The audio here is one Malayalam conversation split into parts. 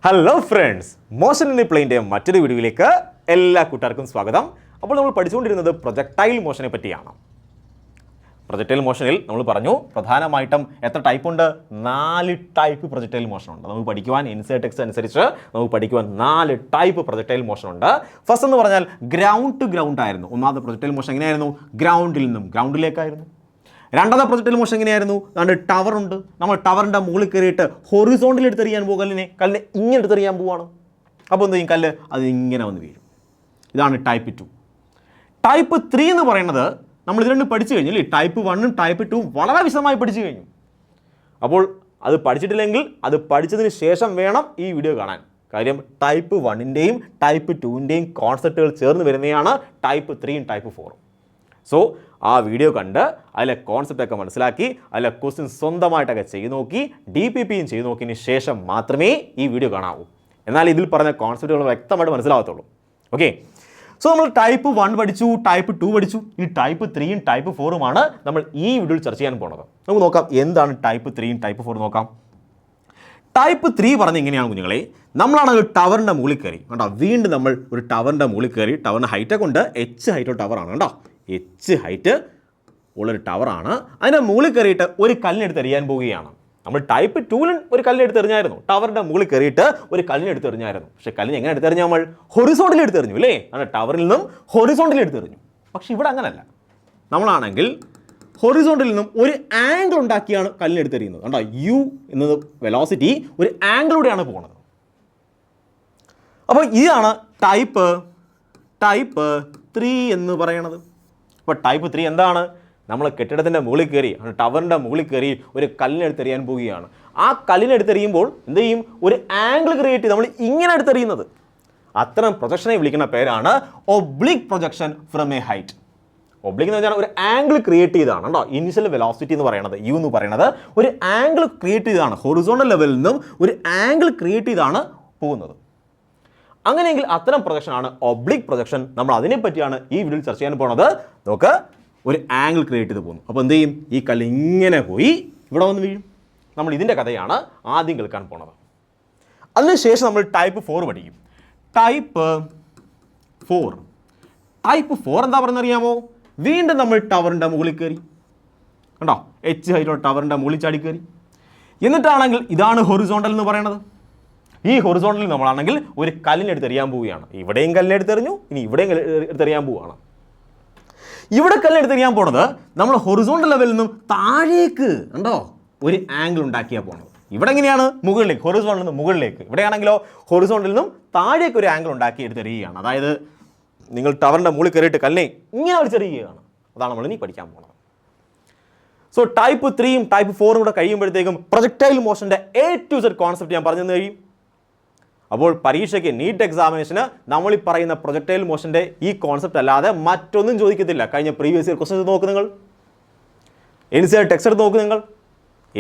ഹലോ ഫ്രണ്ട്സ്, മോഷൻ ഇൻ പ്ലെയിൻ്റെ മറ്റൊരു വീഡിയോയിലേക്ക് എല്ലാ കൂട്ടുകാർക്കും സ്വാഗതം. അപ്പോൾ നമ്മൾ പഠിച്ചുകൊണ്ടിരുന്നത് പ്രൊജക്ടൈൽ മോഷനെ പറ്റിയാണ്. പ്രൊജക്ടൈൽ മോഷനിൽ നമ്മൾ പറഞ്ഞു പ്രധാനമായിട്ടും എത്ര ടൈപ്പ് ഉണ്ട്? 4 ടൈപ്പ് പ്രൊജക്ടൈൽ മോഷൻ ഉണ്ട്. നമുക്ക് പഠിക്കുവാൻ ഇൻസൈഡ് ടെക്സ്റ്റ് അനുസരിച്ച് നമുക്ക് പഠിക്കുവാൻ 4 ടൈപ്പ് പ്രൊജക്ടൈൽ മോഷൻ ഉണ്ട്. ഫസ്റ്റ് എന്ന് പറഞ്ഞാൽ ഗ്രൗണ്ട് ടു ഗ്രൗണ്ട് ആയിരുന്നു. ഒന്നാമത്തെ പ്രൊജക്ടൈൽ മോഷൻ എങ്ങനെയായിരുന്നു? ഗ്രൗണ്ടിൽ നിന്നും ഗ്രൗണ്ടിലേക്കായിരുന്നു. രണ്ടാമത്തെ പ്രൊജക്ടൈൽ മോഷൻ എങ്ങനെയായിരുന്നു? അതുകൊണ്ട് ടവർ ഉണ്ട്. നമ്മൾ ടവറിൻ്റെ മുകളിൽ കയറിയിട്ട് ഹൊറിസോണ്ടൽ എടുത്തെറിയാൻ പോകും. കല്ലിനെ ഇങ്ങനെ എടുത്തെറിയാൻ പോവുകയാണ്. അപ്പോൾ എന്ത് ചെയ്യും? കല്ല് അത് ഇങ്ങനെ വന്ന് വീഴും. ഇതാണ് ടൈപ്പ് 2. ടൈപ്പ് 3 എന്ന് പറയുന്നത് നമ്മൾ ഇത് രണ്ടും പഠിച്ചു കഴിഞ്ഞു അല്ലേ? ടൈപ്പ് 1ഉം ടൈപ്പ് 2ഉം വളരെ വിശദമായി പഠിച്ചു കഴിഞ്ഞു. അപ്പോൾ അത് പഠിച്ചിട്ടില്ലെങ്കിൽ അത് പഠിച്ചതിന് ശേഷം വേണം ഈ വീഡിയോ കാണാൻ. കാര്യം ടൈപ്പ് 1ൻ്റെയും ടൈപ്പ് 2ൻ്റെയും കോൺസെപ്റ്റുകൾ ചേർന്ന് വരുന്നതാണ് ടൈപ്പ് 3ഉം ടൈപ്പ് 4ഉം. സോ ആ വീഡിയോ കണ്ട് അതിലെ കോൺസെപ്റ്റൊക്കെ മനസ്സിലാക്കി അതിലെ ക്വസ്റ്റ്യൻ സ്വന്തമായിട്ടൊക്കെ ചെയ്ത് നോക്കി DPPയും ചെയ്ത് നോക്കിയതിന് ശേഷം മാത്രമേ ഈ വീഡിയോ കാണാവൂ. എന്നാൽ ഇതിൽ പറഞ്ഞ കോൺസെപ്റ്റുകൾ വ്യക്തമായിട്ട് മനസ്സിലാകത്തുള്ളൂ. ഓക്കെ, സോ നമ്മൾ ടൈപ്പ് 1 പഠിച്ചു, ടൈപ്പ് 2 പഠിച്ചു. ഈ ടൈപ്പ് 3ഉം ടൈപ്പ് 4ഉമാണ് നമ്മൾ ഈ വീഡിയോയിൽ ചർച്ച ചെയ്യാൻ പോകുന്നത്. നമുക്ക് നോക്കാം എന്താണ് ടൈപ്പ് 3ഉം ടൈപ്പ് 4 നോക്കാം. ടൈപ്പ് 3 പറഞ്ഞ എങ്ങനെയാണ് കുഞ്ഞുങ്ങളെ? നമ്മളാണെങ്കിൽ ടവറിൻ്റെ മുകളിൽ കയറി കേട്ടോ. വീണ്ടും നമ്മൾ ഒരു ടവറിൻ്റെ മുകളിൽ കയറി. ടവറിൻ്റെ ഹൈറ്റൊക്കെ ഉണ്ട്. H ഹൈറ്റുള്ള ടവറാണ് കേട്ടോ. H ഹൈറ്റ് ഉള്ളൊരു ടവറാണ്. അതിൻ്റെ മുകളിൽ കയറിയിട്ട് ഒരു കല്ലിനെടുത്ത് എറിയാൻ പോവുകയാണ്. നമ്മൾ ടൈപ്പ് 2ലും ഒരു കല്ലിനെടുത്ത് എറിഞ്ഞായിരുന്നു. ടവറിൻ്റെ മുകളിൽ കയറിയിട്ട് ഒരു കല്ലിനെടുത്ത് എറിഞ്ഞായിരുന്നു. പക്ഷേ കല്ലിന് എങ്ങനെ എടുത്തെറിഞ്ഞു? നമ്മൾ ഹൊറിസോണ്ടൽ എടുത്തെറിഞ്ഞു അല്ലേ? അങ്ങനെ ടവറിൽ നിന്നും ഹൊറിസോണ്ടൽ എടുത്തെറിഞ്ഞു. പക്ഷേ ഇവിടെ അങ്ങനല്ല. നമ്മളാണെങ്കിൽ ഹൊറിസോണ്ടലിൽ നിന്നും ഒരു ആംഗിൾ ഉണ്ടാക്കിയാണ് കല്ലിനെടുത്തെറിയുന്നത്. കണ്ടോ, U എന്നത് വെലോസിറ്റി ഒരു ആംഗിളൂടെയാണ് പോകുന്നത്. അപ്പോൾ ഇതാണ് ടൈപ്പ് 3 എന്ന് പറയണത്. അപ്പോൾ ടൈപ്പ് 3 എന്താണ്? നമ്മൾ കെട്ടിടത്തിൻ്റെ മുകളിൽ കയറി, ടവറിൻ്റെ മുകളിൽ കയറി ഒരു കല്ലിനെടുത്തെറിയാൻ പോവുകയാണ്. ആ കല്ലിനെടുത്തെറിയുമ്പോൾ എന്ത് ചെയ്യും? ഒരു ആംഗിൾ ക്രിയേറ്റ് ചെയ്ത് നമ്മൾ ഇങ്ങനെ എടുത്തെറിയുന്നത്. അത്തരം പ്രൊജക്ഷനെ വിളിക്കുന്ന പേരാണ് oblique projection from A height. Oblique എന്ന് വെച്ചാൽ ഒരു ആംഗിൾ ക്രിയേറ്റ് ചെയ്താണ് കേട്ടോ. ഇനിഷ്യൽ വെലോസിറ്റി എന്ന് പറയുന്നത് U എന്ന് പറയുന്നത് ഒരു ആംഗിൾ ക്രിയേറ്റ് ചെയ്താണ്. ഹൊറിസോണ്ടൽ ലെവലിൽ നിന്നും ഒരു ആംഗിൾ ക്രിയേറ്റ് ചെയ്താണ് പോകുന്നത്. അങ്ങനെയെങ്കിൽ അത്തരം പ്രൊജക്ഷനാണ് ഒബ്ലിക് പ്രൊജക്ഷൻ. നമ്മൾ അതിനെപ്പറ്റിയാണ് ഈ വീഡിയോയിൽ ചർച്ച ചെയ്യാൻ പോകുന്നത്. നമുക്ക് ഒരു ആംഗിൾ ക്രിയേറ്റ് ചെയ്ത് പോകുന്നു. അപ്പോൾ എന്ത് ചെയ്യും? ഈ കല്ല് ഇങ്ങനെ പോയി ഇവിടെ വന്ന് വീഴും. നമ്മൾ ഇതിൻ്റെ കഥയാണ് ആദ്യം കേൾക്കാൻ പോണത്. അതിനുശേഷം നമ്മൾ ടൈപ്പ് 4 പഠിക്കും. ടൈപ്പ് 4 എന്താ പറയുന്നറിയാമോ? വീണ്ടും നമ്മൾ ടവറിൻ്റെ മുകളിൽ കയറി കണ്ടോ. H ഹൈറ്റുള്ള ടവറിൻ്റെ മുകളിൽ ചാടി കയറി. എന്നിട്ടാണെങ്കിൽ ഇതാണ് ഹൊറിസോണ്ടൽ എന്ന് പറയുന്നത്. ഈ ഹൊറിസോണ്ടലിൽ നമ്മളാണെങ്കിൽ ഒരു കല്ലിനെടുത്തെറിയാൻ പോവുകയാണ്. ഇവിടെയും കല്ലിനെടുത്തെറിഞ്ഞു, ഇനി ഇവിടെയും എടുത്തെറിയാൻ പോവുകയാണ്. ഇവിടെ കല്ലിനെടുത്തെറിയാൻ പോണത് നമ്മൾ ഹൊറിസോണ്ടൽ ലെവലിൽ നിന്നും താഴേക്ക് കണ്ടോ ഒരു ആംഗിൾ ഉണ്ടാക്കിയാൽ പോണത്. ഇവിടെ എങ്ങനെയാണ്? മുകളിലേക്ക്, ഹൊറിസോണ്ടലിൽ നിന്ന് മുകളിലേക്ക്. ഇവിടെയാണെങ്കിലോ ഹൊറിസോണ്ടലിൽ നിന്നും താഴേക്ക് ഒരു ആംഗിൾ ഉണ്ടാക്കി എടുത്തെറിയുകയാണ്. അതായത് നിങ്ങൾ ടവറിൻ്റെ മുകളിൽ കയറിയിട്ട് കല്ലിനെ ഇങ്ങനെ അടിച്ചെറിയുകയാണ്. അതാണ് നമ്മൾ ഇനി പഠിക്കാൻ പോകുന്നത്. സോ ടൈപ്പ് 3ഉം ടൈപ്പ് 4ഉം കൂടെ കഴിയുമ്പോഴത്തേക്കും പ്രൊജക്ടൈൽ മോഷൻ്റെ A to Z കോൺസെപ്റ്റ് ഞാൻ പറഞ്ഞു തന്നു കഴിയും. അപ്പോൾ പരീക്ഷയ്ക്ക് നീറ്റ് എക്സാമിനേഷന് നമ്മൾ ഈ പറയുന്ന പ്രൊജക്ടൈൽ മോഷൻ്റെ ഈ കോൺസെപ്റ്റ് അല്ലാതെ മറ്റൊന്നും ചോദിക്കത്തില്ല. കഴിഞ്ഞ പ്രീവിയസ് ഇയർ ക്വസ്റ്റ്യൻസ് നോക്ക് നിങ്ങൾ, NCERT ടെക്സ്റ്റ് എടുത്ത് നോക്ക് നിങ്ങൾ.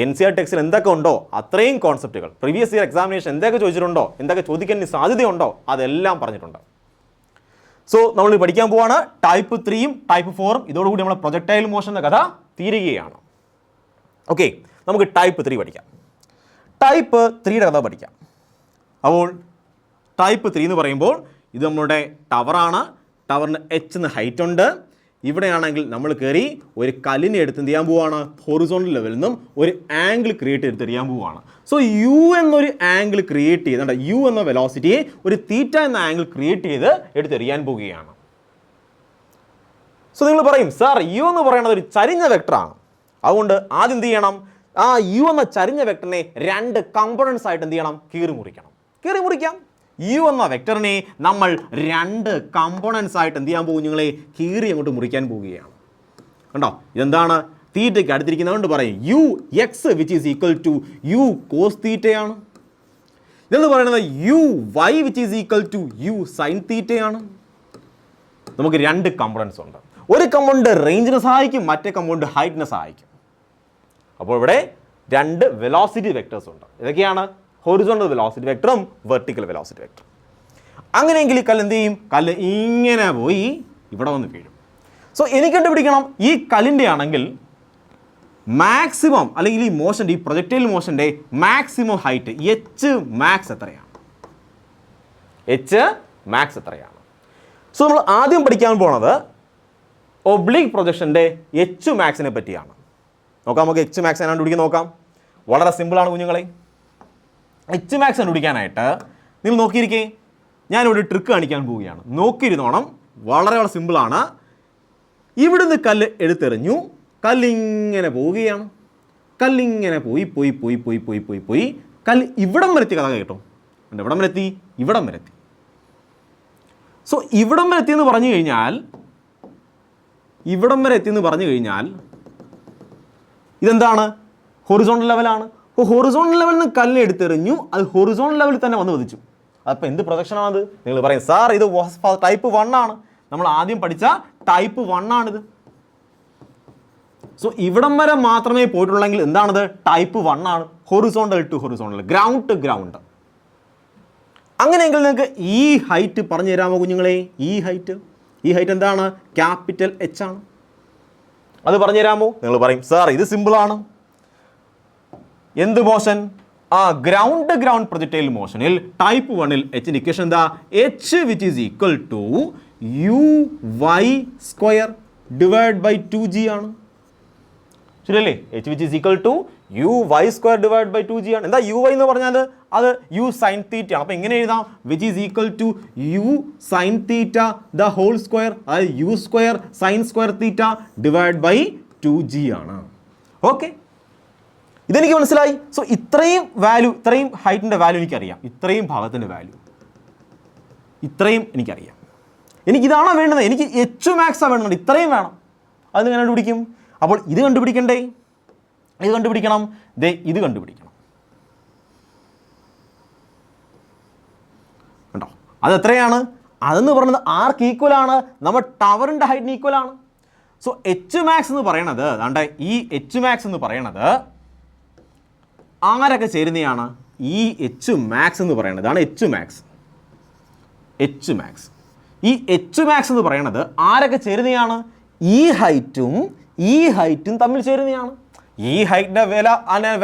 NCERT ടെക്സ്റ്റിൽ എന്തൊക്കെ ഉണ്ടോ അത്രയും കോൺസെപ്റ്റുകൾ പ്രീവിയസ് ഇയർ എക്സാമിനേഷൻ എന്തൊക്കെ ചോദിച്ചിട്ടുണ്ടോ, എന്തൊക്കെ ചോദിക്കാൻ സാധ്യതയുണ്ടോ അതെല്ലാം പറഞ്ഞിട്ടുണ്ട്. സോ നമ്മൾ പഠിക്കാൻ പോവാണ് ടൈപ്പ് 3ഉം ടൈപ്പ് 4ഉം. ഇതോടുകൂടി നമ്മൾ പ്രൊജക്ടൈൽ മോഷൻ്റെ കഥ തീരുകയാണ്. ഓക്കെ, നമുക്ക് ടൈപ്പ് 3 പഠിക്കാം. ടൈപ്പ് 3യുടെ കഥ പഠിക്കാം. അപ്പോൾ ടൈപ്പ് 3 എന്ന് പറയുമ്പോൾ ഇത് നമ്മളുടെ ടവറാണ്. ടവറിന് H എന്ന് ഹൈറ്റ് ഉണ്ട്. ഇവിടെയാണെങ്കിൽ നമ്മൾ കയറി ഒരു കല്ലിനെ എടുത്ത് എന്ത് ചെയ്യാൻ പോവുകയാണ്? ഹൊറിസോണ്ടൽ ലെവലിൽ നിന്നും ഒരു ആംഗിൾ ക്രിയേറ്റ് എടുത്തെറിയാൻ പോവുകയാണ്. സോ U എന്നൊരു ആംഗിൾ ക്രിയേറ്റ് ചെയ്ത് U എന്ന വെലോസിറ്റിയെ ഒരു θ എന്ന ആംഗിൾ ക്രിയേറ്റ് ചെയ്ത് എടുത്തെറിയാൻ പോവുകയാണ്. സോ നിങ്ങൾ പറയും, സാർ U എന്ന് പറയുന്നത് ഒരു ചരിഞ്ഞ വെക്ടറാണ്. അതുകൊണ്ട് ആദ്യം എന്ത് ചെയ്യണം? ആ U എന്ന ചരിഞ്ഞ വെക്ടറിനെ 2 കമ്പോണൻസ് ആയിട്ട് എന്ത് ചെയ്യണം? കീറി മുറിക്കാം. U എന്ന വെക്ടറിനെ നമ്മൾ 2 കമ്പോണൻസ് ആയിട്ട് എന്ത് ചെയ്യാൻ പോകും? നിങ്ങളെ കീറി അങ്ങോട്ട് മുറിക്കാൻ പോവുകയാണ്. കണ്ടോ, ഇതെന്താണ്? തീറ്റയ്ക്ക് അടുത്തിരിക്കുന്നതുകൊണ്ട് പറയും UX which is equal to U cos തീറ്റയാണ്. ഇതെന്ന് പറയുന്നത് UY which is equal to U sin തീറ്റയാണ്. നമുക്ക് 2 കമ്പോണൻസ് ഉണ്ട്. ഒരു കമ്പോണന്റ് റേഞ്ചിനെ സഹായിക്കും, മറ്റേ കമ്പോണന്റ് ഹൈറ്റിനെ സഹായിക്കും. അപ്പോൾ ഇവിടെ 2 വെലോസിറ്റി വെക്ടേഴ്സ് ഉണ്ട്. ഇതൊക്കെയാണ് ഹൊറിസോണ്ടൽ വെലോസിറ്റി വെക്ടറും വെർട്ടിക്കൽ വെലോസിറ്റി വെക്ടറും. അങ്ങനെയെങ്കിൽ ഈ കല്ല് എന്ത് ചെയ്യും? കല്ല് ഇങ്ങനെ പോയി ഇവിടെ വന്ന് വീഴും. സോ എനിക്ക് കണ്ടുപിടിക്കണം ഈ കല്ലിൻ്റെ ആണെങ്കിൽ മാക്സിമം അല്ലെങ്കിൽ ഈ മോഷൻ്റെ ഈ പ്രൊജക്ടൈൽ മോഷൻ്റെ മാക്സിമം ഹൈറ്റ് എച്ച് മാക്സ് എത്രയാണ്? എച്ച് മാക്സ് എത്രയാണ്. സോ നമ്മൾ ആദ്യം പഠിക്കാൻ പോണത് ഒബ്ലീക് പ്രൊജക്ഷൻ്റെ എച്ച് മാക്സിനെ പറ്റിയാണ്. നോക്കാം, നമുക്ക് എച്ച് മാക്സ് എങ്ങനെ കണ്ടുപിടിക്കാൻ നോക്കാം. വളരെ സിമ്പിളാണ് കുഞ്ഞുങ്ങളെ. എച്ച് മാക്സ് കണ്ടുപിടിക്കാനായിട്ട് നിങ്ങൾ നോക്കിയിരിക്കേ, ഞാനിവിടെ ട്രിക്ക് കാണിക്കാൻ പോവുകയാണ്. നോക്കിയിരുന്നോണം, വളരെ വളരെ സിമ്പിളാണ്. ഇവിടുന്ന് കല്ല് എടുത്തെറിഞ്ഞു, കല്ലിങ്ങനെ പോവുകയാണ്. കല്ലിങ്ങനെ പോയി കല്ല് ഇവിടം വരെത്തി. കഥ കേട്ടോ, എവിടം വരെത്തി? ഇവിടം വരെത്തി. സോ ഇവിടം വരെ എത്തിയെന്ന് പറഞ്ഞു കഴിഞ്ഞാൽ ഇതെന്താണ്? ഹൊറിസോണ്ടൽ ലെവലാണ്. അപ്പോൾ ഹൊറിസോണ്ടൽ ലെവലിൽ നിന്ന് കല്ല് എടുത്തെറിഞ്ഞു, അത് ഹൊറിസോണ്ടൽ ലെവലിൽ തന്നെ വന്ന് പതിച്ചു. അപ്പോൾ എന്ത് പ്രൊജക്ഷനാണത്? നിങ്ങൾ പറയും സാർ ഇത് ടൈപ്പ് 1 ആണ്. നമ്മൾ ആദ്യം പഠിച്ച ടൈപ്പ് 1 ആണിത്. സോ ഇവിടം വരെ മാത്രമേ പോയിട്ടുള്ളെങ്കിൽ എന്താണത്? ടൈപ്പ് 1 ആണ്. Horizontal to horizontal, ground to ground. അങ്ങനെയെങ്കിൽ നിങ്ങൾക്ക് ഈ ഹൈറ്റ് പറഞ്ഞു തരാമോ കുഞ്ഞുങ്ങളെ? ഈ ഹൈറ്റ് എന്താണ്? ക്യാപിറ്റൽ എച്ച് ആണ്. അത് പറഞ്ഞു തരാമോ? നിങ്ങൾ പറയും സാർ ഇത് സിമ്പിളാണ്. എന്ത് മോഷൻ? ഗ്രൗണ്ട് പ്രൊജക്ടൈൽ മോഷനിൽ ടൈപ്പ് 1ൽ എച്ചിൻ്റെ ഇക്വേഷൻ എന്താ? H which is equal to uy² divide by 2g ആണ്. ശരിയല്ലേ? H which is equal to uy² divide by 2g ആണ്. എന്താ uy എന്ന് പറഞ്ഞാൽ? അത് u സൈൻ തീറ്റ ആണ്. അപ്പോൾ എങ്ങനെ എഴുതാം? Which is equal to u sine theta the whole square, അതായത് u² sine square theta divide by 2g ആണ്. ഓക്കെ, ഇതെനിക്ക് മനസ്സിലായി. സോ ഇത്രയും വാല്യൂ, ഇത്രയും ഹൈറ്റിൻ്റെ വാല്യൂ എനിക്കറിയാം, ഇത്രയും ഭാഗത്തിൻ്റെ വാല്യൂ ഇത്രയും എനിക്കറിയാം. എനിക്കിതാണോ വേണ്ടത്? എനിക്ക് എച്ച് മാക്സാണ് വേണ്ടത്, ഇത്രയും വേണം. അത് ഞാൻ കണ്ടുപിടിക്കും. അപ്പോൾ ഇത് കണ്ടുപിടിക്കണ്ടേ? ഇത് കണ്ടുപിടിക്കണം. ഇത് കണ്ടുപിടിക്കണം. കണ്ടോ, അതെത്രയാണ്? അതെന്ന് പറയുന്നത് ആർക്ക് ഈക്വലാണ്? നമ്മുടെ ടവറിൻ്റെ ഹൈറ്റിന് ഈക്വലാണ്. സോ എച്ച് മാക്സ് എന്ന് പറയണത്, അതാണ്ട് ഈ എച്ച് മാക്സ് എന്ന് പറയണത് ആരൊക്കെ ചേരുന്നതാണ്? ഈ എച്ച് മാക്സ് എന്ന് പറയുന്നത്, ഇതാണ് എച്ച് മാക്സ്. ഈ എച്ച് മാക്സ് എന്ന് പറയുന്നത് ആരൊക്കെ ചേരുന്നതാണ്? ഈ ഹൈറ്റും തമ്മിൽ ചേരുന്നതാണ്. ഈ ഹൈറ്റിൻ്റെ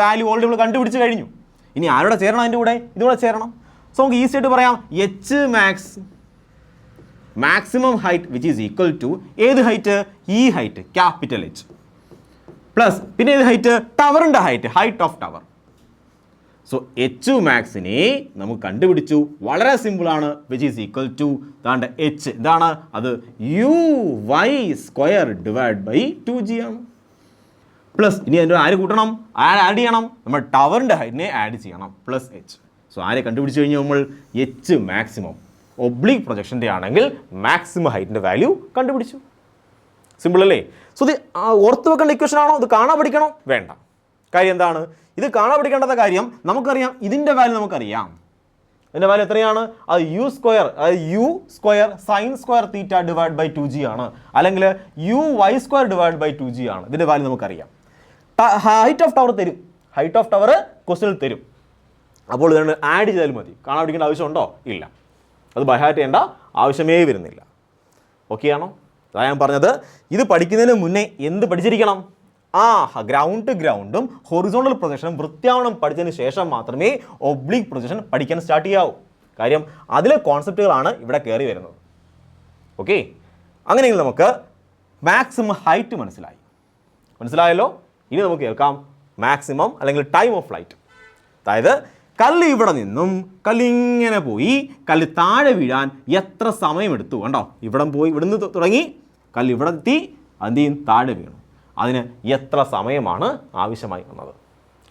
വാല്യൂ ഓൾറെഡി നമ്മൾ കണ്ടുപിടിച്ച് കഴിഞ്ഞു. ഇനി ആരോടെ ചേരണം? അതിൻ്റെ കൂടെ ഇതുകൂടെ ചേരണം. സോ നമുക്ക് ഈസി ആയിട്ട് പറയാം, H max maximum height which is equal to ഏത് ഹൈറ്റ്? ഈ ഹൈറ്റ് ക്യാപിറ്റൽ എച്ച് പ്ലസ് പിന്നെ ഏത് ഹൈറ്റ്? ടവറിൻ്റെ height of tower. So H മാക്സിനെ നമുക്ക് കണ്ടുപിടിച്ചു. വളരെ സിമ്പിളാണ്. വിച്ച് ഈസ് ഈക്വൽ ടു ദാണ്ട് എച്ച് ഇതാണ്, അത് uy² ഡിവൈഡ് ബൈ 2g ആണ്. പ്ലസ് ഇനി അതിൻ്റെ ആര് കൂട്ടണം? ആഡ് ചെയ്യണം. നമ്മൾ ടവറിൻ്റെ ഹൈറ്റിനെ ആഡ് ചെയ്യണം, പ്ലസ് എച്ച്. സോ ആരെ കണ്ടുപിടിച്ച് കഴിഞ്ഞാൽ നമ്മൾ എച്ച് മാക്സിമം ഒബ്ലീക് പ്രൊജക്ഷൻ്റെ ആണെങ്കിൽ മാക്സിമം ഹൈറ്റിൻ്റെ വാല്യൂ കണ്ടുപിടിച്ചു. സിമ്പിൾ അല്ലേ? സോ ഇത് ഓർത്ത് വെക്കേണ്ട ഇക്വേഷൻ ആണോ? ഇത് കാണാൻ പഠിക്കണോ? വേണ്ട. കാര്യം എന്താണ്? ഇത് കാണാൻ പഠിക്കേണ്ട കാര്യം നമുക്കറിയാം. ഇതിൻ്റെ വാല്യൂ നമുക്കറിയാം. ഇതിൻ്റെ വാല്യൂ എത്രയാണ്? അത് u² sine square theta divide by 2g ആണ്, അല്ലെങ്കിൽ uy² ഡിവൈഡ് ബൈ 2g ആണ്. ഇതിൻ്റെ വാല്യൂ നമുക്കറിയാം. ഹൈറ്റ് ഓഫ് ടവർ തരും, ഹൈറ്റ് ഓഫ് ടവർ ക്വസ്റ്റ്യനിൽ തരും. അപ്പോൾ ഇതുകൊണ്ട് ആഡ് ചെയ്താലും മതി. കാണാൻ പഠിക്കേണ്ട ആവശ്യമുണ്ടോ? ഇല്ല. അത് ബൈ ഹാർട്ട് ചെയ്യേണ്ട ആവശ്യമേ വരുന്നില്ല. ഓക്കെ ആണോ? അതാ ഞാൻ പറഞ്ഞത്, ഇത് പഠിക്കുന്നതിന് മുന്നേ എന്ത് പഠിച്ചിരിക്കണം? ഗ്രൗണ്ടും ഹൊറിസോണ്ടൽ പ്രൊജക്ഷനും വൃത്തിയാവണം പഠിച്ചതിന് ശേഷം മാത്രമേ ഒബ്ലീക് പ്രൊജക്ഷൻ പഠിക്കാൻ സ്റ്റാർട്ട് ചെയ്യാവൂ. കാര്യം അതിലെ കോൺസെപ്റ്റുകളാണ് ഇവിടെ കയറി വരുന്നത്. ഓക്കെ, അങ്ങനെയെങ്കിൽ നമുക്ക് മാക്സിമം ഹൈറ്റ് മനസ്സിലായല്ലോ. ഇനി നമുക്ക് കേൾക്കാം മാക്സിമം അല്ലെങ്കിൽ ടൈം ഓഫ് ഫ്ലൈറ്റ്. അതായത് കല്ല് ഇവിടെ നിന്നും കല്ലിങ്ങനെ പോയി കല്ല് താഴെ വീഴാൻ എത്ര സമയമെടുത്തു? കണ്ടോ, ഇവിടുന്ന് തുടങ്ങി കല്ല് ഇവിടെ എത്തി, അതിൻ്റെയും താഴെ വീണു. അതിന് എത്ര സമയമാണ് ആവശ്യമായി വന്നത്?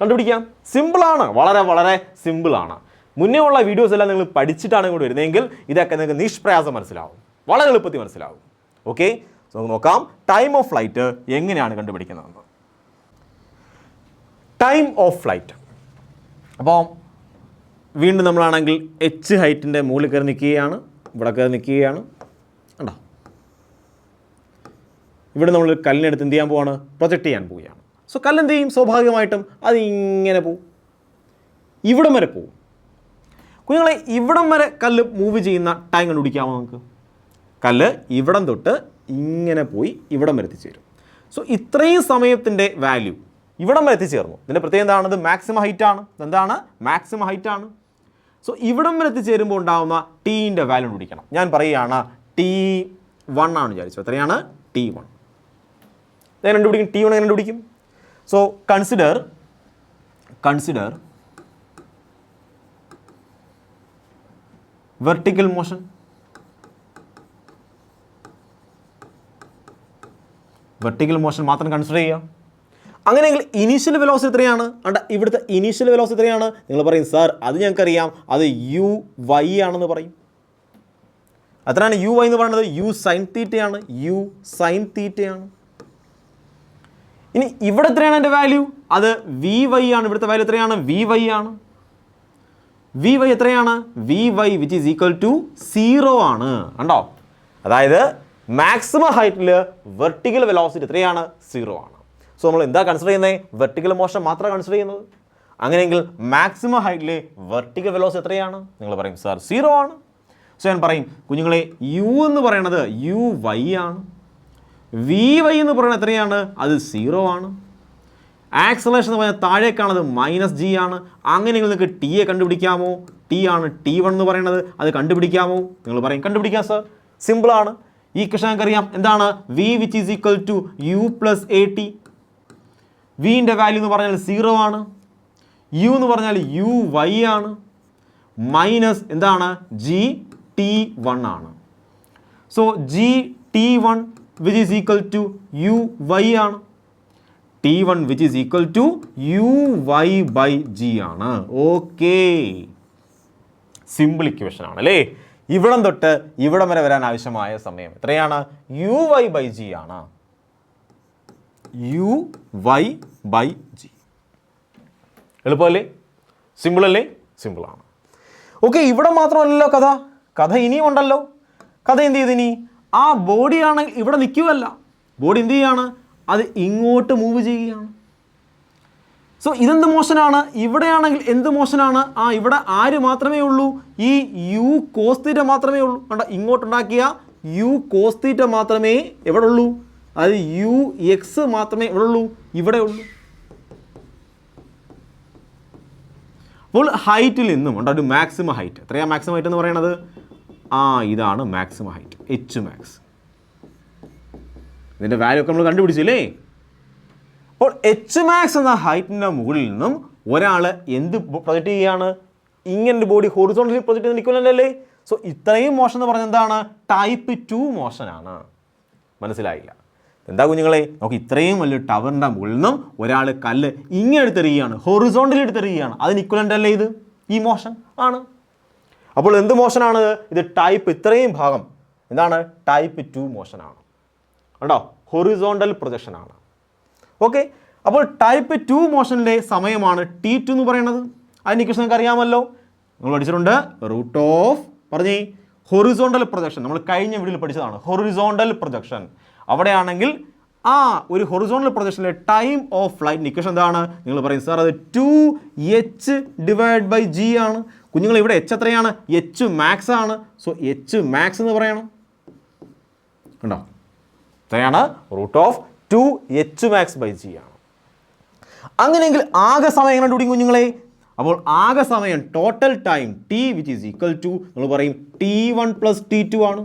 കണ്ടുപിടിക്കാം. സിമ്പിളാണ്, വളരെ വളരെ സിമ്പിളാണ്. മുന്നേ ഉള്ള വീഡിയോസ് എല്ലാം നിങ്ങൾ പഠിച്ചിട്ടാണ് ഇങ്ങോട്ട് വരുന്നതെങ്കിൽ ഇതൊക്കെ നിങ്ങൾക്ക് നിഷ്പ്രയാസം മനസ്സിലാവും, വളരെ എളുപ്പത്തിൽ മനസ്സിലാവും. ഓക്കെ, സോ നമുക്ക് നോക്കാം ടൈം ഓഫ് ഫ്ലൈറ്റ് എങ്ങനെയാണ് കണ്ടുപിടിക്കുന്നതെന്ന്. Time of flight. അപ്പോൾ വീണ്ടും നമ്മളാണെങ്കിൽ എച്ച് ഹൈറ്റിൻ്റെ മുകളിൽ കയറി നിൽക്കുകയാണ്, ഇവിടെ കയറി നിൽക്കുകയാണ്. കണ്ടോ, ഇവിടെ നമ്മൾ കല്ലിനെടുത്ത് എന്ത് ചെയ്യാൻ പോവാണ്? പ്രൊജക്റ്റ് ചെയ്യാൻ പോവുകയാണ്. സോ കല്ലെന്ത് ചെയ്യും? സ്വാഭാവികമായിട്ടും അതിങ്ങനെ പോവും, ഇവിടം വരെ പോവും. കുഞ്ഞുങ്ങളെ, ഇവിടം വരെ കല്ല് മൂവ് ചെയ്യുന്ന ടൈം കണ്ടുപിടിക്കാമോ നമുക്ക്? കല്ല് ഇവിടം തൊട്ട് ഇങ്ങനെ പോയി ഇവിടം വരെ എത്തിച്ചേരും. സോ ഇത്രയും സമയത്തിൻ്റെ വാല്യൂ ഇവിടം വരെ എത്തിച്ചേർന്നു. ഇതിൻ്റെ പ്രത്യേകത എന്താണത്? മാക്സിമം ഹൈറ്റ് ആണ്. എന്താണ്? മാക്സിമം ഹൈറ്റ് ആണ്. സോ ഇവിടം വരെ എത്തിച്ചേരുമ്പോൾ ഉണ്ടാകുന്ന ടീൻ്റെ വാല്യൂ കണ്ടുപിടിക്കണം. ഞാൻ പറയുകയാണ് T1 ആണ് വിചാരിച്ചു. എത്രയാണ്? T1. എങ്ങനെ കണ്ടുപിടിക്കും? T1 എങ്ങനെ കണ്ടുപിടിക്കും? So consider vertical motion. Vertical motion മാത്രം കൺസിഡർ ചെയ്യുക. അങ്ങനെയെങ്കിൽ ഇനീഷ്യൽ വെലോസിറ്റി എത്രയാണ്? ഇവിടുത്തെ ഇനീഷ്യൽ വെലോസിറ്റി എത്രയാണ്? നിങ്ങൾ പറയും സാർ അത് ഞങ്ങൾക്കറിയാം, അത് uy ആണെന്ന് പറയും. അത്രയാണ് uy എന്ന് പറയുന്നത്. u sin തീറ്റയാണ്. ഇനി ഇവിടെ എത്രയാണ് എൻ്റെ വാല്യൂ? അത് vy ആണ്. ഇവിടുത്തെ വാല്യൂ എത്രയാണ്? vy ആണ്. vy എത്രയാണ്? vy which is equal to 0 ആണ്. കണ്ടോ? അതായത് മാക്സിമം ഹൈറ്റിൽ വെർട്ടിക്കൽ വെലോസിറ്റി എത്രയാണ്? 0 ആണ്. സോ നമ്മൾ എന്താ കൺസിഡർ ചെയ്യുന്നത്? വെർട്ടിക്കൽ മോഷൻ മാത്രമാണ് കൺസിഡർ ചെയ്യുന്നത്. അങ്ങനെയെങ്കിൽ മാക്സിമം ഹൈറ്റിലെ വെർട്ടിക്കൽ വെലോസിറ്റി എത്രയാണ്? നിങ്ങൾ പറയും സാർ 0 ആണ്. സോ ഞാൻ പറയും കുഞ്ഞുങ്ങളെ u എന്ന് പറയുന്നത് uy ആണ്. vy എന്ന് പറയുന്നത് എത്രയാണ്? അത് 0 ആണ്. ആക്സലേഷൻ എന്ന് പറഞ്ഞാൽ താഴേക്കാണത് -g ആണ്. അങ്ങനെയെങ്കിൽ നിങ്ങൾക്ക് ടിയെ കണ്ടുപിടിക്കാമോ? ടി ആണ് T1 എന്ന് പറയുന്നത്. അത് കണ്ടുപിടിക്കാമോ? നിങ്ങൾ പറയും കണ്ടുപിടിക്കാം സാർ, സിമ്പിളാണ്. ഈ ക്വസ്റ്റൻ നമുക്കറിയാം എന്താണ്? v which is equal to u plus at. വിൻ്റെ വാല്യൂ എന്ന് പറഞ്ഞാൽ 0 ആണ്. u എന്ന് പറഞ്ഞാൽ uy ആണ്. മൈനസ് എന്താണ്? T1 ആണ്. So T1 which is equal to uy ആണ്. T1 which is equal to uy/g ആണ്. ഓക്കെ, സിമ്പിൾ ഇക്വേഷൻ ആണ് അല്ലേ? ഇവിടം തൊട്ട് ഇവിടം വരെ വരാൻ ആവശ്യമായ സമയം എത്രയാണ്? uy/g ആണ്. uy/g. എളുപ്പമല്ലേ? സിമ്പിൾ അല്ലേ? സിമ്പിളാണ്. ഓക്കെ, ഇവിടെ മാത്രമല്ലല്ലോ കഥ ഇനിയും ഉണ്ടല്ലോ. കഥ എന്ത് ചെയ്ത് ഇനി? ആ ബോഡി ആണെങ്കിൽ ഇവിടെ നിൽക്കുകയല്ല, ബോഡി എന്ത് ചെയ്യാണ്? അത് ഇങ്ങോട്ട് മൂവ് ചെയ്യുകയാണ്. സോ ഇതെന്ത് മോഷനാണ്? ഇവിടെയാണെങ്കിൽ എന്ത് മോഷനാണ്? ഇവിടെ ആര് മാത്രമേ ഉള്ളൂ? ഈ u cos θ മാത്രമേ ഉള്ളൂ. കണ്ടോ, ഇങ്ങോട്ടുണ്ടാക്കിയ u cos θ മാത്രമേ എവിടെ ഉള്ളൂ? അത് ux മാത്രമേ എവിടെ ഉള്ളൂ? ഇവിടെ ഉള്ളൂ. അപ്പോൾ ഹൈറ്റിൽ നിന്നും ഉണ്ട് ഒരു മാക്സിമം ഹൈറ്റ്. എത്രയാണ് മാക്സിമം ഹൈറ്റ് എന്ന് പറയുന്നത്? ഇതാണ് മാക്സിമം ഹൈറ്റ്, hmax. ഇതിൻ്റെ വാല്യൂ ഒക്കെ നമ്മൾ കണ്ടുപിടിച്ചില്ലേ? അപ്പോൾ hmax എന്ന ഹൈറ്റിൻ്റെ മുകളിൽ നിന്നും ഒരാൾ എന്ത് പ്രൊജക്റ്റ് ചെയ്യുകയാണ്? ഇങ്ങനെ ബോഡി ഹൊറിസോണ്ടലി പ്രൊജക്റ്റ് ചെയ്യുന്ന ഇക്വലൻ്റ് അല്ലേ? സോ ഇത്രയും മോഷൻ എന്ന് പറഞ്ഞാൽ എന്താണ്? ടൈപ്പ് 2 മോഷനാണ്. മനസ്സിലായില്ല? എന്താ കുഞ്ഞുങ്ങളെ? നമുക്ക് ഇത്രയും വലിയ ടവറിൻ്റെ മുകളിൽ നിന്നും ഒരാൾ കല്ല് ഇങ്ങനെ എടുത്തെറിയുകയാണ്, ഹൊറിസോണ്ടലി എടുത്തെറിയുകയാണ്. അതിന് ഇക്വലൻ്റ് അല്ലേ ഇത്? ഈ മോഷൻ ആണ്. അപ്പോൾ എന്ത് മോഷനാണ് ഇത്? ടൈപ്പ് ഇത്രയും ഭാഗം എന്താണ്? ടൈപ്പ് 2 മോഷനാണ്. കണ്ടോ, ഹൊറിസോണ്ടൽ പ്രൊജക്ഷൻ ആണ്. ഓക്കെ, അപ്പോൾ ടൈപ്പ് 2 മോഷൻ്റെ സമയമാണ് T2 എന്ന് പറയുന്നത്. അതിന് ഇക്വേഷൻ നിങ്ങൾക്ക് അറിയാമല്ലോ, നമ്മൾ പഠിച്ചിട്ടുണ്ട്. റൂട്ട് ഓഫ് പറഞ്ഞേ ഹൊറിസോണ്ടൽ പ്രൊജക്ഷൻ. നമ്മൾ കഴിഞ്ഞ വീഡിയോയിൽ പഠിച്ചതാണ് ഹൊറിസോണ്ടൽ പ്രൊജക്ഷൻ. അവിടെയാണെങ്കിൽ ഒരു ഹൊറിസോണ്ടൽ പ്രൊജക്ഷനിലെ ടൈം ഓഫ് ഫ്ലൈറ്റ് ഇക്വേഷൻ എന്താണ്? നിങ്ങൾ പറയും സാർ അത് 2h/g ആണ്. കുഞ്ഞുങ്ങൾ ഇവിടെ h എത്രയാണ്? hmax ആണ്. സോ hmax എന്ന് പറയണം. കണ്ടോ, എത്രയാണ്? റൂട്ട് ഓഫ് 2hmax/g ആണ്. അങ്ങനെയെങ്കിൽ ആകെ സമയം എങ്ങനെ കണ്ടുപിടിക്കും കുഞ്ഞുങ്ങളെ? അപ്പോൾ ആകെ സമയം total time t which is equal to നമ്മൾ പറയും T1 പ്ലസ് T2 ആണ്.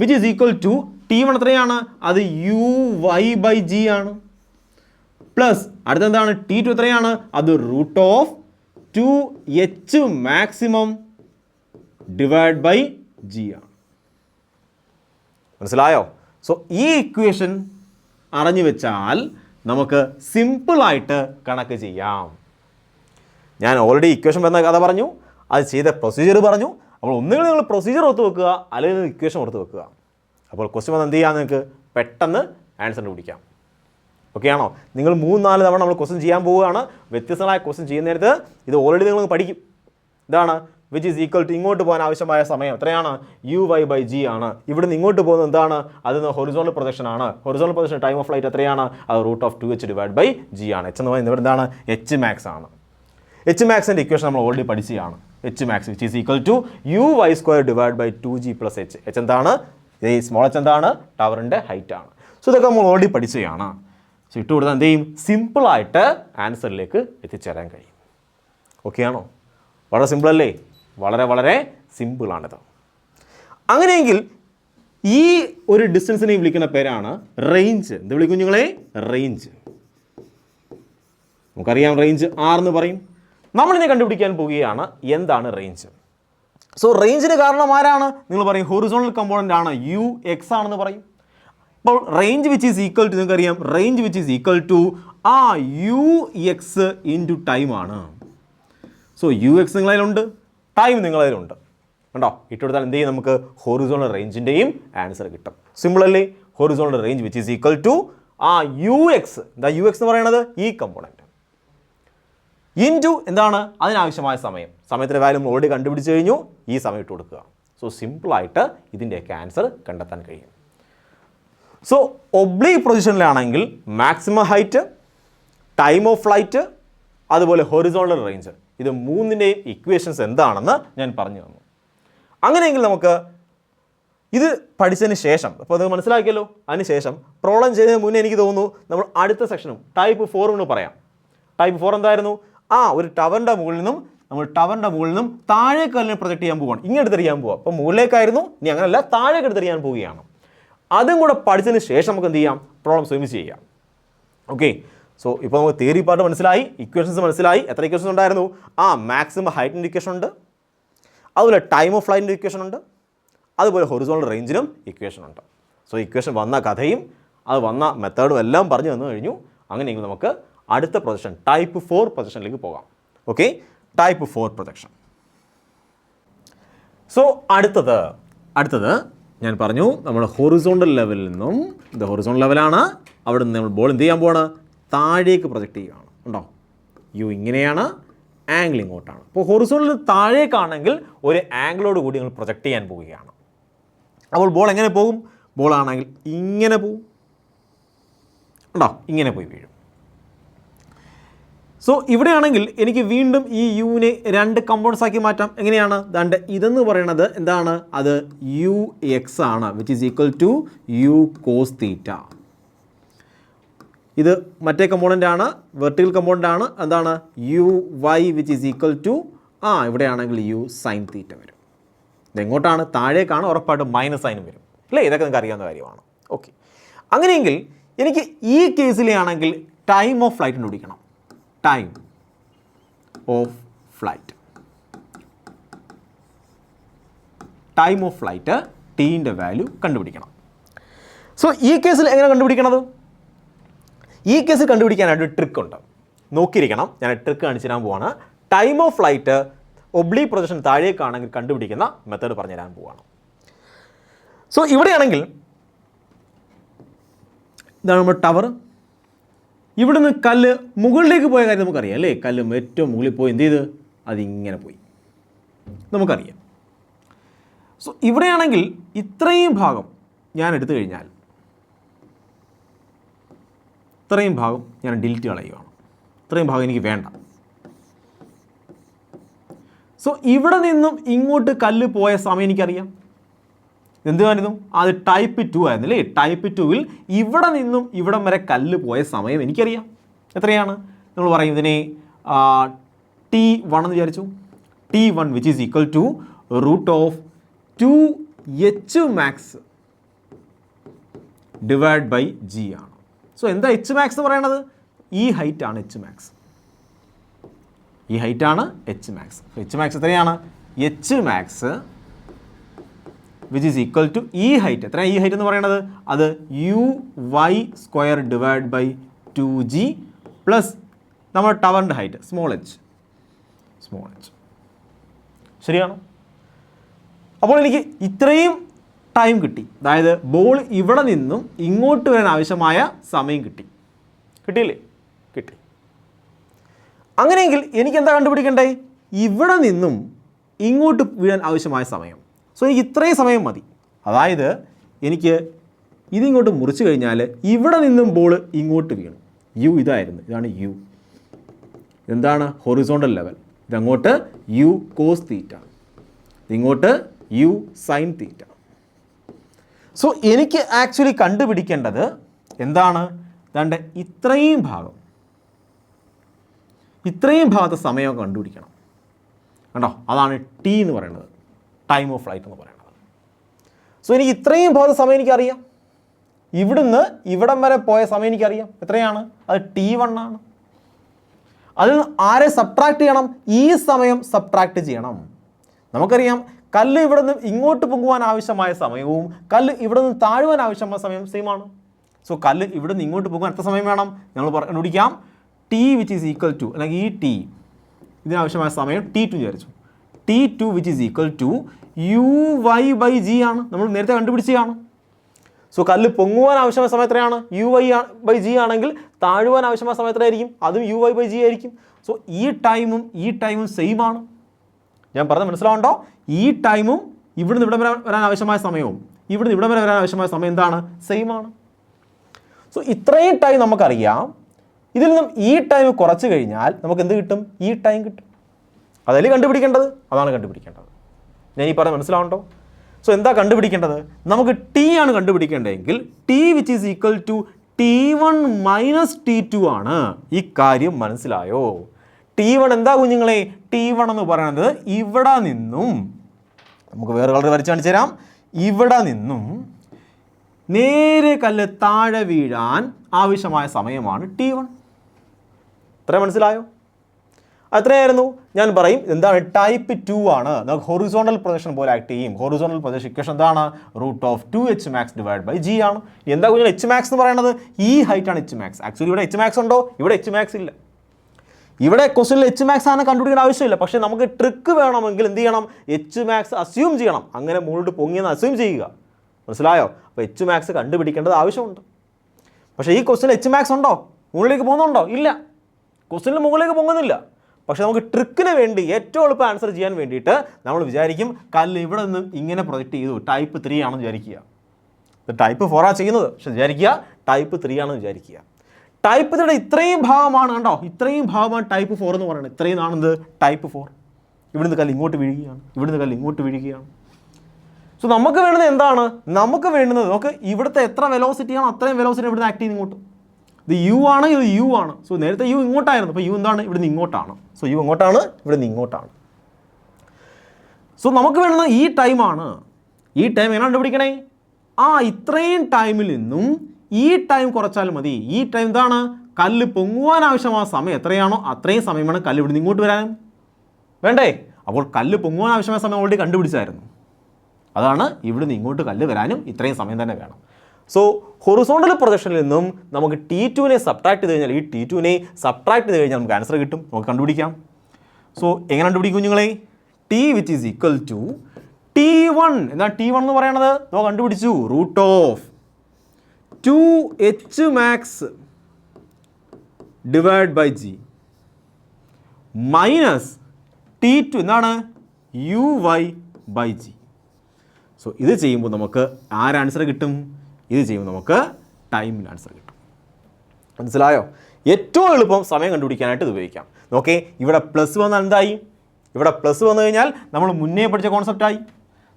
Which is equal to T1 എത്രയാണ്? അത് uy/g ആണ്. പ്ലസ് അടുത്തെന്താണ്? T2 എത്രയാണ്? അത് റൂട്ട് ഓഫ് 2h/g ആണ്. മനസ്സിലായോ? സോ ഈ ഇക്വേഷൻ അറിഞ്ഞു വെച്ചാൽ നമുക്ക് സിമ്പിളായിട്ട് കണക്ക് ചെയ്യാം. ഞാൻ ഓൾറെഡി ഇക്വേഷൻ വരുന്ന കഥ പറഞ്ഞു, അത് ചെയ്ത പ്രൊസീജിയർ പറഞ്ഞു. അപ്പോൾ ഒന്നുകിൽ നിങ്ങൾ പ്രൊസീജിയർ ഓർത്ത് വെക്കുക, അല്ലെങ്കിൽ ഇക്വേഷൻ ഓർത്ത് വെക്കുക. അപ്പോൾ ക്വസ്റ്റ്യൻ വന്ന് എന്ത് ചെയ്യാം? നിങ്ങൾക്ക് പെട്ടെന്ന് ആൻസർ കണ്ടുപിടിക്കാം. ഓക്കെ ആണോ? നിങ്ങൾ 3-4 തവണ നമ്മൾ ക്വസ്റ്റ്യൻ ചെയ്യാൻ പോവുകയാണ്. വ്യത്യസ്തമായ ക്വസ്റ്റ്യൻ ചെയ്യുന്ന നേരത്ത് ഇത് ഓൾറെഡി നിങ്ങൾ പഠിക്കും. ഇതാണ് വിച്ച് ഈസ് ഈക്വൽ ടു ഇങ്ങോട്ട് പോകാൻ ആവശ്യമായ സമയം എത്രയാണ്? uy/g ആണ്. ഇവിടുന്ന് ഇങ്ങോട്ട് പോകുന്നത് എന്താണ്? അതിൽ ഹൊറിസോണ്ടൽ പ്രൊജക്ഷൻ ആണ്. Horizontal projection time of flight എത്രയാണ്? അത് റൂട്ട് ഓഫ് 2h/g ആണ്. h എന്ന് പറയുന്നത് ഇവിടെ എന്താണ്? hmax ആണ്. hmaxൻ്റെ ഇക്വേഷൻ നമ്മൾ ഓൾറെഡി പഠിച്ചതാണ്. hmax which is equal to uy²/2g + h. h എന്താണ്? ഈ സ്മോൾ h എന്താണ്? ടവറിൻ്റെ ഹൈറ്റ് ആണ്. സോ ഇതൊക്കെ നമ്മൾ ഓൾറെഡി പഠിച്ചതാണ്. സോ ഇട്ട് കൊടുത്താൽ എന്ത് ചെയ്യും? സിമ്പിളായിട്ട് ആൻസറിലേക്ക് എത്തിച്ചേരാൻ കഴിയും. ഓക്കെ ആണോ? വളരെ സിമ്പിൾ അല്ലേ? വളരെ വളരെ സിമ്പിളാണിത്. അങ്ങനെയെങ്കിൽ ഈ ഒരു ഡിസ്റ്റൻസിനെ വിളിക്കുന്ന പേരാണ് റേഞ്ച്. എന്ത് വിളിക്കും കുഞ്ഞുങ്ങളെ? റേഞ്ച്. നമുക്കറിയാം റേഞ്ച് R എന്ന് പറയും. നമ്മളിനെ കണ്ടുപിടിക്കാൻ പോവുകയാണ് എന്താണ് റേഞ്ച്. സോ റേഞ്ചിന് കാരണം ആരാണ്? നിങ്ങൾ പറയും ഹൊറിസോണ്ടൽ കമ്പോണൻ്റ് ആണ്, UX ആണെന്ന് പറയും. അപ്പോൾ range which is equal to, നിങ്ങൾക്കറിയാം range which is equal to UX into time ആണ്. സോ UX നിങ്ങളതിലുണ്ട്, ടൈം നിങ്ങളതിലുണ്ട്. കണ്ടോ? ഇട്ടെടുത്താൽ എന്ത് ചെയ്യും? നമുക്ക് ഹൊറിസോണ്ടൽ റേഞ്ചിൻ്റെയും ആൻസർ കിട്ടും. സിമ്പിൾ അല്ലേ? Horizontal range which is equal to UX, എന്താ UX എന്ന് പറയുന്നത്? ഈ കമ്പോണൻറ്റ് ഇൻറ്റു എന്താണ്? അതിനാവശ്യമായ സമയം. സമയത്തിൻ്റെ വാല്യൂ നമ്മൾ ഓൾറെഡി കണ്ടുപിടിച്ച് കഴിഞ്ഞു. ഈ സമയം ഇട്ട് കൊടുക്കുക. സോ സിമ്പിളായിട്ട് ഇതിൻ്റെയൊക്കെ ആൻസർ കണ്ടെത്താൻ കഴിയും. സോ ഒബ്ലീക്ക് പൊസിഷനിലാണെങ്കിൽ maximum height, time of flight, അതുപോലെ ഹൊറിസോണ്ടൽ റേഞ്ച്, ഇത് മൂന്നിൻ്റെയും ഇക്വേഷൻസ് എന്താണെന്ന് ഞാൻ പറഞ്ഞു തന്നു. അങ്ങനെയെങ്കിൽ നമുക്ക് ഇത് പഠിച്ചതിന് ശേഷം, അപ്പോൾ അത് മനസ്സിലാക്കിയല്ലോ, അതിന് ശേഷം പ്രോബ്ലം ചെയ്യുന്നതിന് മുന്നേ എനിക്ക് തോന്നുന്നു നമ്മൾ അടുത്ത സെക്ഷനും ടൈപ്പ് 4 എന്ന് പറയാം. ടൈപ്പ് 4 എന്തായിരുന്നു? ഒരു ടവറിൻ്റെ മുകളിൽ നിന്നും താഴേക്ക് കല്ലിനെ പ്രൊജക്റ്റ് ചെയ്യാൻ പോവുകയാണ്. ഇങ്ങനെ എടുത്തെറിയാൻ പോവുക. അപ്പോൾ മുകളിലേക്കായിരുന്നു, ഇനി അങ്ങനെയല്ല, താഴേക്ക് എടുത്തെറിയാൻ പോവുകയാണ്. അതും കൂടെ പഠിച്ചതിന് ശേഷം നമുക്ക് എന്ത് ചെയ്യാം? പ്രോബ്ലം ഒരുമിച്ച് ചെയ്യാം. ഓക്കെ. സോ ഇപ്പോൾ നമുക്ക് തിയറി പാർട്ട് മനസ്സിലായി, ഇക്വേഷൻസ് മനസ്സിലായി. എത്ര ഇക്വേഷൻസ് ഉണ്ടായിരുന്നു? മാക്സിമം ഹൈറ്റിൻ്റെ ഇക്വേഷൻ ഉണ്ട്, അതുപോലെ ടൈം ഓഫ് ഫ്ലൈറ്റിൻ്റെ ഇക്വേഷൻ ഉണ്ട്, അതുപോലെ ഹൊറിസോണ്ടൽ റേഞ്ചിനും ഇക്വേഷൻ ഉണ്ട്. സോ ഇക്വേഷൻ വന്ന കഥയും അത് വന്ന മെത്തേഡും എല്ലാം പറഞ്ഞു തന്നു കഴിഞ്ഞു. അങ്ങനെയെങ്കിൽ നമുക്ക് അടുത്ത പ്രൊജക്ഷൻ ടൈപ്പ് 4 പ്രൊജക്ഷനിലേക്ക് പോകാം. Okay, type 4 projection. സോ അടുത്തത് ഞാൻ പറഞ്ഞു നമ്മൾ ഹൊറിസോണ്ടൽ ലെവലിൽ നിന്നും, ഇത് ഹൊറിസോണ്ടൽ ലെവലാണ്, അവിടെ നിന്ന് നമ്മൾ ബോൾ എന്ത് ചെയ്യാൻ പോവാണ്? താഴേക്ക് പ്രൊജക്റ്റ് ചെയ്യുകയാണ്. ഉണ്ടോ? ഇങ്ങനെയാണ്, ആംഗിൾ ഇങ്ങോട്ടാണ്. അപ്പോൾ ഹൊറിസോണ്ടൽ താഴേക്കാണെങ്കിൽ ഒരു ആംഗിളോട് കൂടി നിങ്ങൾ പ്രൊജക്റ്റ് ചെയ്യാൻ പോവുകയാണ്. അപ്പോൾ ബോൾ എങ്ങനെ പോകും? ബോളാണെങ്കിൽ ഇങ്ങനെ പോവും. ഉണ്ടോ? ഇങ്ങനെ പോയി വീഴും. സോ ഇവിടെയാണെങ്കിൽ എനിക്ക് വീണ്ടും ഈ യുവിനെ 2 കമ്പോണൻസ് ആക്കി മാറ്റാം. എങ്ങനെയാണ്? ദാണ്ട് ഇതെന്ന് പറയുന്നത് എന്താണ്? അത് UX ആണ്, which is equal to U cos theta. ഇത് മറ്റേ കമ്പോണൻ്റ് ആണ്, വെർട്ടിക്കൽ കമ്പോണൻ്റ് ആണ്. എന്താണ്? UY which is equal to ഇവിടെയാണെങ്കിൽ U sin തീറ്റ വരും. ഇതെങ്ങോട്ടാണ്? താഴേക്കാണ്, ഉറപ്പായിട്ടും മൈനസ് സൈനും വരും അല്ലേ? ഇതൊക്കെ നിങ്ങൾക്ക് അറിയാവുന്ന കാര്യമാണ്. ഓക്കെ. അങ്ങനെയെങ്കിൽ എനിക്ക് ഈ കേസിലാണെങ്കിൽ ടൈം ഓഫ് ഫ്ലൈറ്റ് കണ്ടുപിടിക്കണം. ടൈം ഓഫ് ഫ്ലൈറ്റ് ടീൻ്റെ വാല്യൂ കണ്ടുപിടിക്കണം. സോ ഈ കേസിൽ എങ്ങനെ കണ്ടുപിടിക്കണത്? ഈ കേസിൽ കണ്ടുപിടിക്കാനായിട്ട് ഒരു ട്രിക്ക് ഉണ്ട്. നോക്കിയിരിക്കണം, ഞാൻ ട്രിക്ക് കാണിച്ചു തരാൻ പോവാണ്. Time of flight oblique projection താഴേക്കാണെങ്കിൽ കണ്ടുപിടിക്കുന്ന മെത്തേഡ് പറഞ്ഞു തരാൻ പോവാണ്. സോ ഇവിടെയാണെങ്കിൽ ഇതാണ് നമ്മുടെ ടവർ. ഇവിടുന്ന് കല്ല് മുകളിലേക്ക് പോയ കാര്യം നമുക്കറിയാം അല്ലേ? കല്ല് ഏറ്റവും മുകളിൽ പോയി എന്ത് ചെയ്ത്? അതിങ്ങനെ പോയി, നമുക്കറിയാം. സോ ഇവിടെയാണെങ്കിൽ ഇത്രയും ഭാഗം ഞാൻ എടുത്തു കഴിഞ്ഞാൽ, ഇത്രയും ഭാഗം ഞാൻ ഡിലീറ്റ് കളയുകയാണ്. ഇത്രയും ഭാഗം എനിക്ക് വേണ്ട. സോ ഇവിടെ നിന്നും ഇങ്ങോട്ട് കല്ല് പോയ സമയം എനിക്കറിയാം. എന്തുവായിരുന്നു? അത് ടൈപ്പ് 2 ആയിരുന്നു അല്ലേ? ടൈപ്പ് 2-ൽ ഇവിടെ നിന്നും ഇവിടം വരെ കല്ല് പോയ സമയം എനിക്കറിയാം. എത്രയാണ്? നമ്മൾ പറയും ഇതിനെ T1 എന്ന് വിചാരിച്ചു. T1 which is equal to √2h max divide by G ആണ്. സോ എന്താ H max എന്ന് പറയണത്? ഈ ഹൈറ്റാണ് H max. ഈ ഹൈറ്റാണ് H max. H max എത്രയാണ്? H max which is equal to ഈ ഹൈറ്റ്. എത്രയാണ് ഈ ഹൈറ്റ് എന്ന് പറയുന്നത്? അത് UY² divide by 2G plus നമ്മുടെ ടവറിൻ്റെ ഹൈറ്റ് സ്മോൾ h. ശരിയാണോ? അപ്പോൾ എനിക്ക് ഇത്രയും ടൈം കിട്ടി. അതായത് ബോൾ ഇവിടെ നിന്നും ഇങ്ങോട്ട് വരാൻ ആവശ്യമായ സമയം കിട്ടിയില്ലേ? കിട്ടി. അങ്ങനെയെങ്കിൽ എനിക്ക് എന്താ കണ്ടുപിടിക്കണ്ടേ? ഇവിടെ നിന്നും ഇങ്ങോട്ട് വീഴാൻ ആവശ്യമായ സമയം. സോ എനിക്ക് ഇത്രയും സമയം മതി. അതായത് എനിക്ക് ഇതിങ്ങോട്ട് മുറിച്ച് കഴിഞ്ഞാൽ ഇവിടെ നിന്നും ബോൾ ഇങ്ങോട്ട് വീണു. ഇതാണ് U. എന്താണ്? Horizontal level. ഇതങ്ങോട്ട് U cos തീറ്റ, ഇങ്ങോട്ട് U sin തീറ്റ. സോ എനിക്ക് ആക്ച്വലി കണ്ടുപിടിക്കേണ്ടത് എന്താണ്? ദാണ്ട് ഇത്രയും ഭാഗത്തെ സമയം കണ്ടുപിടിക്കണം. കണ്ടോ, അതാണ് ടി എന്ന് പറയുന്നത്, ടൈം ഓഫ് ഫ്ലൈറ്റ് എന്ന് പറയുന്നത്. സോ എനിക്ക് ഇത്രയും പോയ സമയം എനിക്കറിയാം, ഇവിടുന്ന് ഇവിടം വരെ പോയ സമയം എനിക്കറിയാം. എത്രയാണ്? അത് T1 ആണ്. അതിൽ നിന്ന് ആരെ സബ്ട്രാക്ട് ചെയ്യണം? ഈ സമയം സബ്ട്രാക്ട് ചെയ്യണം. നമുക്കറിയാം കല്ല് ഇവിടെ നിന്ന് ഇങ്ങോട്ട് പൊങ്ങുവാൻ ആവശ്യമായ സമയവും കല്ല് ഇവിടെ നിന്ന് താഴുവാൻ ആവശ്യമായ സമയം സെയിം ആണ്. സോ കല്ല് ഇവിടെ നിന്ന് ഇങ്ങോട്ട് പോകാൻ എത്ര സമയം വേണം? ഞങ്ങൾ കണ്ടുപിടിക്കാം. T which is equal to, അല്ലെങ്കിൽ ഈ T ഇതിനാവശ്യമായ സമയം T2 വിചാരിച്ചു. T2 which is equal to UY/G ആണ്. നമ്മൾ നേരത്തെ കണ്ടുപിടിച്ചതാണ്. സോ കല്ല് പൊങ്ങുവാൻ ആവശ്യമായ സമയം എത്രയാണ്? UY/G ആണെങ്കിൽ താഴുവാൻ ആവശ്യമായ സമയം എത്രയായിരിക്കും? അതും UY/G ആയിരിക്കും. സോ ഈ ടൈമും സെയിം ആണ്. ഞാൻ പറഞ്ഞത് മനസ്സിലാവുണ്ടോ? ഈ ടൈമും ഇവിടുന്ന് ഇവിടെ വരെ വരാൻ ആവശ്യമായ സമയവും ഇവിടുന്ന് ഇവിടെ വരെ വരാൻ ആവശ്യമായ സമയം എന്താണ്? സെയിം ആണ്. സോ ഇത്രയും ടൈം നമുക്കറിയാം. ഇതിൽ നിന്നും ഈ ടൈം കുറച്ച് കഴിഞ്ഞാൽ നമുക്ക് എന്ത് കിട്ടും? ഈ ടൈം കിട്ടും. അതല്ലേ കണ്ടുപിടിക്കേണ്ടത്? അതാണ് കണ്ടുപിടിക്കേണ്ടത്. ഞാൻ ഈ പറഞ്ഞ മനസ്സിലാവുണ്ടോ? സോ എന്താ കണ്ടുപിടിക്കേണ്ടത്? നമുക്ക് T ആണ് കണ്ടുപിടിക്കേണ്ടതെങ്കിൽ T which is equal to T1 minus T2 ആണ്. ഈ കാര്യം മനസ്സിലായോ? T1 എന്താ കുഞ്ഞുങ്ങളെ? T1 എന്ന് പറയുന്നത് ഇവിടെ നിന്നും, നമുക്ക് വേറെ കളർ വരച്ച് കാണിച്ചു തരാം, ഇവിടെ നിന്നും നേരെ കല്ല് താഴെ വീഴാൻ ആവശ്യമായ സമയമാണ് T1. ഇത്ര മനസ്സിലായോ? അത്രയായിരുന്നു. ഞാൻ പറയും എന്താണ്? ടൈപ്പ് 2 ആണ്. നമുക്ക് ഹൊറിസോണ്ടൽ പ്രൊജക്ഷൻ പോലെ ആക്ട് ചെയ്യും. ഹൊറിസോണ്ടൽ പ്രൊജക്ഷൻ ഇക്വേഷൻ എന്താണ്? √2Hmax/g ആണ്. എന്താ കുഞ്ഞാൽ Hmax എന്ന് പറയുന്നത്? ഈ ഹൈറ്റ് ആണ് Hmax. ആക്ച്വലി ഇവിടെ Hmax ഉണ്ടോ? ഇവിടെ Hmax ഇല്ല. ഇവിടെ ക്വസ്റ്റനിൽ Hmax ആണ് കണ്ടുപിടിക്കേണ്ട ആവശ്യമില്ല. പക്ഷേ നമുക്ക് ട്രിക്ക് വേണമെങ്കിൽ എന്ത് ചെയ്യണം? Hmax അസ്യൂം ചെയ്യണം. അങ്ങനെ മുകളിലോട്ട് പൊങ്ങിയെന്ന് അസ്യൂം ചെയ്യുക. മനസ്സിലായോ? അപ്പോൾ Hmax കണ്ടുപിടിക്കേണ്ടത് ആവശ്യമുണ്ട്. പക്ഷേ ഈ ക്വസ്റ്റനിൽ Hmax ഉണ്ടോ? മുകളിലേക്ക് പോകുന്നുണ്ടോ? ഇല്ല. ക്വസ്റ്റനിൽ മുകളിലേക്ക് പൊങ്ങുന്നില്ല. പക്ഷേ നമുക്ക് ട്രിക്കിന് വേണ്ടി ഏറ്റവും എളുപ്പം ആൻസർ ചെയ്യാൻ വേണ്ടിയിട്ട് നമ്മൾ വിചാരിക്കും കല്ല് ഇവിടെ നിന്നും ഇങ്ങനെ പ്രൊജക്റ്റ് ചെയ്തു, ടൈപ്പ് 3 ആണെന്ന് വിചാരിക്കുക. ടൈപ്പ് 4 ആണ് ചെയ്യുന്നത്, പക്ഷെ വിചാരിക്കുക ടൈപ്പ് 3 ആണെന്ന് വിചാരിക്കുക. ടൈപ്പ് 3 ഇത്രയും ഭാഗമാണ്, കണ്ടോ, ഇത്രയും ഭാഗമാണ് ടൈപ്പ് 4 എന്ന് പറയുന്നത്. ഇത്രയും ആണെന്ത്? ടൈപ്പ് 4. ഇവിടുന്ന് കല്ല് ഇങ്ങോട്ട് വീഴുകയാണ്, ഇവിടുന്ന് കല്ല് ഇങ്ങോട്ട് വീഴുകയാണ്. സോ നമുക്ക് വേണ്ടുന്നത് എന്താണ്? നമുക്ക് വേണ്ടുന്നത് നമുക്ക് ഇവിടുത്തെ എത്ര വെലോസിറ്റിയാണോ അത്രയും വെലോസിറ്റി ഇവിടുന്ന് ആക്ട് ചെയ്ത് ഇങ്ങോട്ട്. ഇത് U ആണ്, ഇത് U ആണ്. സോ നേരത്തെ U ഇങ്ങോട്ടായിരുന്നു, അപ്പോൾ U എന്താണ്? ഇവിടുന്ന് ഇങ്ങോട്ടാണ്. സോ U ഇങ്ങോട്ടാണ്, ഇവിടുന്ന് ഇങ്ങോട്ടാണ്. സോ നമുക്ക് വേണ്ടുന്നത് ഈ ടൈമാണ്. ഈ ടൈം എങ്ങനെ കണ്ടുപിടിക്കണേ? ഇത്രയും ടൈമിൽ നിന്നും ഈ ടൈം കുറച്ചാൽ മതി. ഈ ടൈം എന്താണ്? കല്ല് പൊങ്ങുവാൻ ആവശ്യമായ സമയം എത്രയാണോ അത്രയും സമയമാണ് കല്ല് ഇവിടുന്ന് ഇങ്ങോട്ട് വരാനും വേണ്ടേ? അപ്പോൾ കല്ല് പൊങ്ങുവാൻ ആവശ്യമായ സമയം ഓൾറെഡി കണ്ടുപിടിച്ചായിരുന്നു. അതാണ് ഇവിടുന്ന് ഇങ്ങോട്ട് കല്ല് വരാനും ഇത്രയും സമയം തന്നെ വേണം. സോ ഹൊറിസോണ്ടൽ പ്രൊജക്ഷനിൽ നിന്നും നമുക്ക് T2നെ സബ്ട്രാക്ട് ചെയ്ത് കഴിഞ്ഞാൽ, ഈ T2നെ സബ്ട്രാക്ട് ചെയ്ത് കഴിഞ്ഞാൽ നമുക്ക് ആൻസർ കിട്ടും. നമുക്ക് കണ്ടുപിടിക്കാം. സോ എങ്ങനെ കണ്ടുപിടിക്കും കുഞ്ഞുങ്ങളെ? T which is equal to T1. എന്താ T1 എന്ന് പറയുന്നത്? നമുക്ക് കണ്ടുപിടിച്ചു. √2Hmax/g മൈനസ് T2 എന്താണ്? UY/g. സോ ഇത് ചെയ്യുമ്പോൾ നമുക്ക് ആൻസർ കിട്ടും? ഇത് ചെയ്യുമ്പോൾ നമുക്ക് ടൈമിൽ ആൻസർ കിട്ടും. മനസ്സിലായോ? ഏറ്റവും എളുപ്പം സമയം കണ്ടുപിടിക്കാനായിട്ട് ഇത് ഉപയോഗിക്കാം. നോക്കേ, ഇവിടെ പ്ലസ് വന്നാൽ എന്തായി? ഇവിടെ പ്ലസ് വന്നു കഴിഞ്ഞാൽ നമ്മൾ മുന്നേ പഠിച്ച കോൺസെപ്റ്റായി.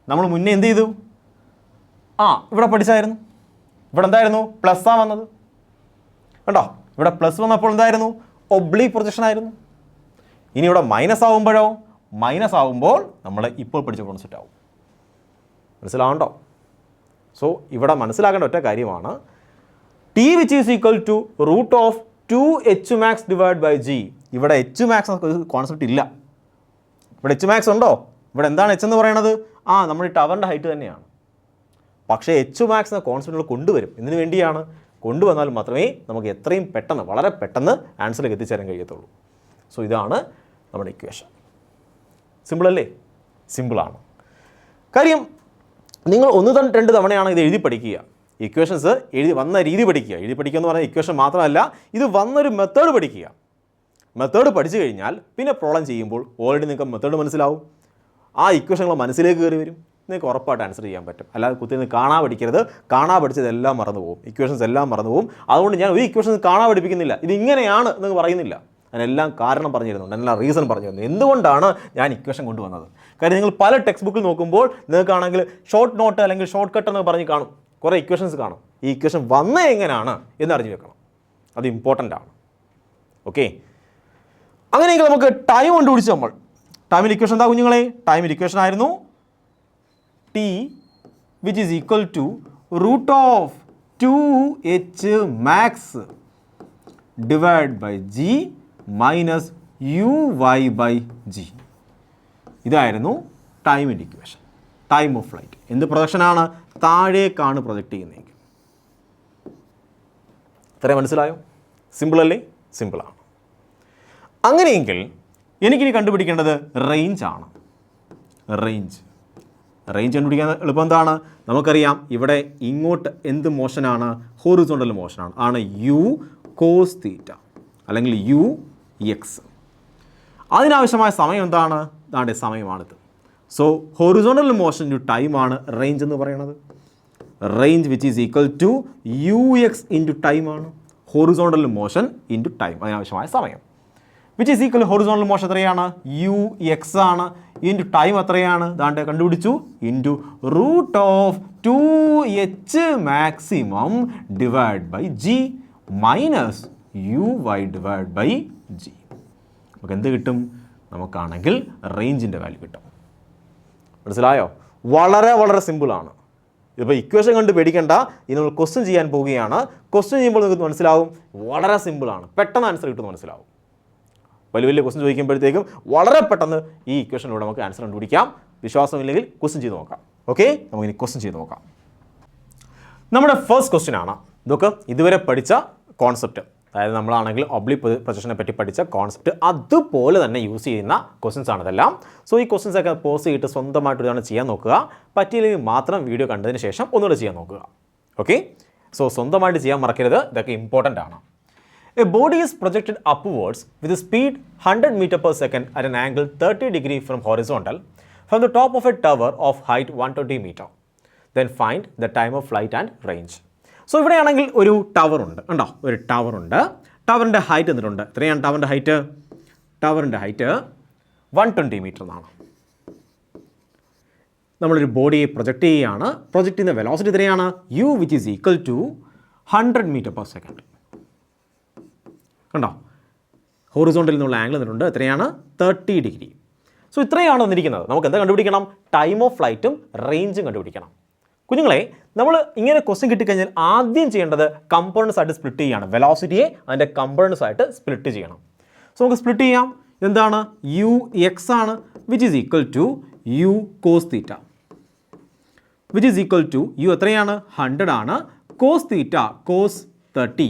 നമ്മൾ മുന്നേ എന്ത് ചെയ്തു? ഇവിടെ പഠിച്ചായിരുന്നു. ഇവിടെ എന്തായിരുന്നു? പ്ലസ്സാണ് വന്നത്. കണ്ടോ, ഇവിടെ പ്ലസ് വന്നപ്പോൾ എന്തായിരുന്നു? ഒബ്ലീക്ക് പ്രൊജക്ഷൻ ആയിരുന്നു. ഇനി ഇവിടെ മൈനസ് ആകുമ്പോഴോ? മൈനസ് ആകുമ്പോൾ നമ്മൾ ഇപ്പോൾ പഠിച്ച കോൺസെപ്റ്റ് ആവും. മനസ്സിലാവണ്ടോ? സോ ഇവിടെ മനസ്സിലാക്കേണ്ട ഒറ്റ കാര്യമാണ്, T which is equal to √2Hmax/g. ഇവിടെ Hmax കോൺസെപ്റ്റ് ഇല്ല. ഇവിടെ Hmax ഉണ്ടോ? ഇവിടെ എന്താണ് H എന്ന് പറയുന്നത്? നമ്മുടെ ഈ ടവറിൻ്റെ ഹൈറ്റ് തന്നെയാണ്. പക്ഷേ Hmax എന്ന കോൺസെപ്റ്റുകൾ കൊണ്ടുവരും. എന്തിനു വേണ്ടിയാണ്? കൊണ്ടുവന്നാൽ മാത്രമേ നമുക്ക് എത്രയും പെട്ടെന്ന്, വളരെ പെട്ടെന്ന് ആൻസറിലേക്ക് എത്തിച്ചേരാൻ കഴിയത്തുള്ളൂ. സോ ഇതാണ് നമ്മുടെ ഇക്വേഷൻ. സിമ്പിളല്ലേ? സിമ്പിളാണ്. കാര്യം നിങ്ങൾ 1-2 തവണയാണ് ഇത് എഴുതി പഠിക്കുക. ഇക്വേഷൻസ് എഴുതി വന്ന രീതി പഠിക്കുക. എഴുതി പഠിക്കുക എന്ന് പറഞ്ഞാൽ ഇക്വേഷൻ മാത്രമല്ല, ഇത് വന്നൊരു മെത്തേഡ് പഠിക്കുക. മെത്തേഡ് പഠിച്ചു കഴിഞ്ഞാൽ പിന്നെ പ്രോബ്ലം ചെയ്യുമ്പോൾ ഓൾറെഡി നിങ്ങൾക്ക് മെത്തേഡ് മനസ്സിലാവും. ഇക്വേഷനുകൾ മനസ്സിലേക്ക് കയറി വരും. നിങ്ങൾക്ക് ഉറപ്പായിട്ട് ആൻസർ ചെയ്യാൻ പറ്റും. അല്ലാതെ കുത്തിന്ന് കാണാൻ പഠിക്കരുത്. കാണാൻ പഠിച്ചതെല്ലാം മറന്നു പോകും. ഇക്വേഷൻസ് എല്ലാം മറന്നു പോകും. അതുകൊണ്ട് ഞാൻ ഒരു ഇക്വേഷൻസ് കാണാൻ പഠിപ്പിക്കുന്നില്ല, ഇതിങ്ങനെയാണ് എന്ന് പറയുന്നില്ല. അതിനെല്ലാം കാരണം പറഞ്ഞു തരുന്നുണ്ട്, അതിനെല്ലാം റീസൺ പറഞ്ഞു തരുന്നു. എന്തുകൊണ്ടാണ് ഞാൻ ഇക്വേഷൻ കൊണ്ടുവന്നത്? കാര്യം നിങ്ങൾ പല ടെക്സ്റ്റ് ബുക്കിൽ നോക്കുമ്പോൾ നിങ്ങൾക്കാണെങ്കിൽ ഷോർട്ട് നോട്ട് അല്ലെങ്കിൽ ഷോർട്ട് കട്ട് എന്ന് പറഞ്ഞ് കാണും, കുറേ ഇക്വേഷൻസ് കാണും. ഈ ഇക്വേഷൻ വന്നത് എങ്ങനെയാണ് എന്ന് അറിഞ്ഞു വെക്കണം. അത് ഇമ്പോർട്ടൻ്റ് ആണ്. ഓക്കെ, അങ്ങനെയെങ്കിൽ നമുക്ക് ടൈം കണ്ടുപിടിച്ച് നമ്മൾ ടൈമിൽ ഇക്വേഷൻ എന്താ കുഞ്ഞുങ്ങളെ? ടൈമിൽ ഇക്വേഷൻ ആയിരുന്നു T which is equal to root of 2h max divide by G minus uy/g. ഇതായിരുന്നു ടൈമിൻ്റെ ഇക്വേഷൻ. ടൈം ഓഫ് ഫ്ലൈറ്റ് എന്ത് പ്രൊജക്ഷനാണ്? താഴേക്കാണ് പ്രൊജക്റ്റ് ചെയ്യുന്നതെങ്കിൽ. ഇത്രയും മനസ്സിലായോ? സിമ്പിൾ അല്ലേ? സിമ്പിളാണ്. അങ്ങനെയെങ്കിൽ എനിക്കിനി കണ്ടുപിടിക്കേണ്ടത് റേഞ്ച് ആണ്. റേഞ്ച് കണ്ടുപിടിക്കാൻ എളുപ്പം എന്താണ്? നമുക്കറിയാം ഇവിടെ ഇങ്ങോട്ട് എന്ത് മോഷനാണ്? ഹോറിസോണ്ടൽ മോഷനാണ്. ആണ് യു കോസ് തീറ്റ അല്ലെങ്കിൽ യു എക്സ്. അതിനാവശ്യമായ സമയം എന്താണ്? അതാണ്ട് സമയമാണിത്. സോ ഹോറിസോണ്ടൽ മോഷൻ ടു ടൈമാണ് റേഞ്ച് എന്ന് പറയുന്നത്. Range which is equal to U X into ടൈമാണ്. ഹോറിസോണ്ടൽ മോഷൻ ഇൻറ്റു ടൈം, അതിനാവശ്യമായ സമയം. Which is equal horizontal motion എത്രയാണ്? യു എക്സ് ആണ്. ഇൻറ്റു ടൈം എത്രയാണ്? ദാണ്ട് കണ്ടുപിടിച്ചു. Into root of 2h maximum divide by G minus uy/g. നമുക്ക് എന്ത് കിട്ടും? നമുക്കാണെങ്കിൽ റേഞ്ചിൻ്റെ വാല്യൂ കിട്ടും. മനസ്സിലായോ? വളരെ വളരെ സിമ്പിളാണ്. ഇപ്പോൾ ഇക്വേഷൻ കണ്ട് പേടിക്കേണ്ട. ഇനി നമ്മൾ ക്വസ്റ്റ്യൻ ചെയ്യാൻ പോവുകയാണ്. ക്വസ്റ്റ്യൻ ചെയ്യുമ്പോൾ നിങ്ങൾക്ക് മനസ്സിലാവും വളരെ സിമ്പിളാണ്. പെട്ടെന്ന് ആൻസർ കിട്ടുമെന്ന് മനസ്സിലാവും. വലിയ വലിയ ക്വസ്റ്റ്യൻ ചോദിക്കുമ്പോഴത്തേക്കും വളരെ പെട്ടെന്ന് ഈ ഇക്വേഷനിലൂടെ നമുക്ക് ആൻസർ കണ്ടുപിടിക്കാം. വിശ്വാസമില്ലെങ്കിൽ ക്വസ്റ്റ്യൻ ചെയ്ത് നോക്കാം. ഓക്കെ, നമുക്കിനി ക്വസ്റ്റ്യൻ ചെയ്ത് നോക്കാം. നമ്മുടെ ഫസ്റ്റ് ക്വസ്റ്റ്യൻ ആണ്. ഇതൊക്കെ ഇതുവരെ പഠിച്ച കോൺസെപ്റ്റ്, അതായത് നമ്മളാണെങ്കിൽ ഒബ്ലിക് പ്രൊജക്ഷനെ പറ്റി പഠിച്ച കോൺസെപ്റ്റ് അതുപോലെ തന്നെ യൂസ് ചെയ്യുന്ന ക്വസ്റ്റ്യൻസ് ആണ് ഇതെല്ലാം. സോ ഈ ക്വസ്റ്റ്യൻസ് ഒക്കെ പോസ് ചെയ്തിട്ട് സ്വന്തമായിട്ട് ഇതാണ് ചെയ്യാൻ നോക്കുക. പറ്റിയില്ലെങ്കിൽ മാത്രം വീഡിയോ കണ്ടതിന് ശേഷം ഒന്നുകൂടെ ചെയ്യാൻ നോക്കുക. ഓക്കെ, സോ സ്വന്തമായിട്ട് ചെയ്യാൻ മറക്കരുത്. ഇതൊക്കെ ഇമ്പോർട്ടൻ്റ് ആണ്. A body is projected upwards with a speed 100 meter per second at an angle 30 degree from horizontal from the top of a tower of height 120 meter. Then find the time of flight and range. So ഇവിടെയാണെങ്കിൽ ഒരു ടവർ ഉണ്ട്. ഉണ്ടോ? ഒരു ടവർ ഉണ്ട്. ടവറിൻ്റെ ഹൈറ്റ് എന്നിട്ടുണ്ട്. എത്രയാണ് ടവറിൻ്റെ ഹൈറ്റ്? ടവറിൻ്റെ ഹൈറ്റ് 120 മീറ്റർ എന്നാണ്. നമ്മളൊരു ബോഡിയെ പ്രൊജക്റ്റ് ചെയ്യുകയാണ്. പ്രൊജക്റ്റ് ചെയ്യുന്ന വെലോസിറ്റി എത്രയാണ്? u which is equal to 100 metre per second. കണ്ടോ? ഹോറിസോണ്ടലിൽ നിന്നുള്ള ആംഗിൾ എന്നിട്ടുണ്ട്. എത്രയാണ്? 30 ഡിഗ്രി. സോ ഇത്രയാണ് വന്നിരിക്കുന്നത്. നമുക്ക് എന്താ കണ്ടുപിടിക്കണം? ടൈം ഓഫ് ഫ്ലൈറ്റും റേഞ്ചും കണ്ടുപിടിക്കണം. കുഞ്ഞുങ്ങളെ, നമ്മൾ ഇങ്ങനെ ക്വസ്റ്റ്യൻ കിട്ടിക്കഴിഞ്ഞാൽ ആദ്യം ചെയ്യേണ്ടത് കമ്പോണൻസ് ആയിട്ട് സ്പ്ലിറ്റ് ചെയ്യുകയാണ്. വെലോസിറ്റിയെ അതിൻ്റെ കമ്പോണൻസ് ആയിട്ട് സ്പ്ലിറ്റ് ചെയ്യണം. സോ നമുക്ക് സ്പ്ലിറ്റ് ചെയ്യാം. എന്താണ്? യു എക്സ് ആണ്. Which is equal to U cos theta which is equal to U എത്രയാണ്? 100 ആണ്. Cos theta cos 30.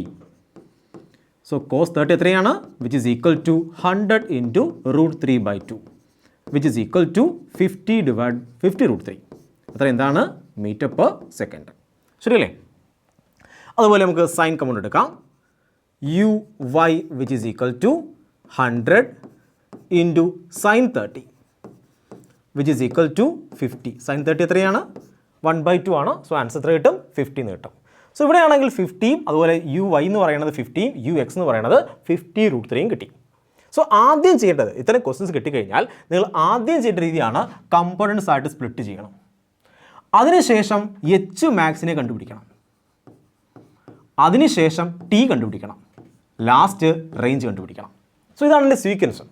So cos 30 എത്രയാണ്? Which is equal to 100 into √3/2 which is equal to 50 √3. അത്ര എന്താണ്? Metre per second. ശരിയല്ലേ? അതുപോലെ നമുക്ക് സൈൻ കമ്പൗണ്ട് എടുക്കാം. U Y which is equal to 100 into sine 30 which is equal to 50. Sign 30 എത്രയാണ്? 1/2 ആണ്. സോ ആൻസർ എത്ര കിട്ടും? 50 എന്ന് കിട്ടും. സോ ഇവിടെയാണെങ്കിൽ 50, അതുപോലെ യു വൈ എന്ന് പറയുന്നത് 50, യു എക്സ് എന്ന് പറയുന്നത് 50 √3 കിട്ടി. സോ ആദ്യം ചെയ്യേണ്ടത്, ഇത്തരം ക്വസ്റ്റ്യൻസ് കിട്ടിക്കഴിഞ്ഞാൽ നിങ്ങൾ ആദ്യം ചെയ്യേണ്ട രീതിയാണ് കമ്പോണൻസ് ആയിട്ട് സ്പ്ലിറ്റ് ചെയ്യണം. അതിനുശേഷം എച്ച് മാക്സിനെ കണ്ടുപിടിക്കണം. അതിനുശേഷം ടി കണ്ടുപിടിക്കണം. ലാസ്റ്റ് റേഞ്ച് കണ്ടുപിടിക്കണം. സോ ഇതാണ് എൻ്റെ സീക്വൻസ്.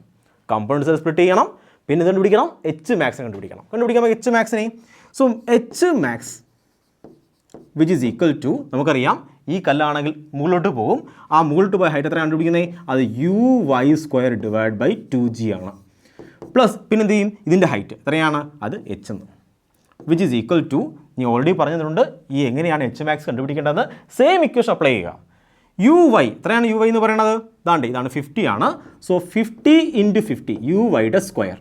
കമ്പോണൻസ് സ്പ്ലിറ്റ് ചെയ്യണം, പിന്നെ കണ്ടുപിടിക്കണം, എച്ച് മാക്സിനെ കണ്ടുപിടിക്കാം എച്ച് മാക്സിനെ. So H max which is equal to, നമുക്കറിയാം ഈ കല്ലാണെങ്കിൽ മുകളിലോട്ട് പോകും. ആ മുകളിലോട്ട് പോയ ഹൈറ്റ് എത്ര കണ്ടുപിടിക്കുന്നത്? അത് uy² ഡിവൈഡ് ബൈ 2g ആണ്. പ്ലസ് പിന്നെ എന്ത് ചെയ്യും? ഇതിൻ്റെ ഹൈറ്റ് എത്രയാണ്? അത് h എന്ന്. വിച്ച് ഈസ് ഈക്വൽ ടു, നീ ഓൾറെഡി പറഞ്ഞിട്ടുണ്ട് ഈ എങ്ങനെയാണ് എച്ച് മാക്സ് കണ്ടുപിടിക്കേണ്ടതെന്ന്. സെയിം ഇക്വേഷൻ അപ്ലൈ ചെയ്യുക. uy എത്രയാണ്? uy എന്ന് പറയുന്നത് ഇതാണ് 50 ആണ്. So 50 into 50 uy²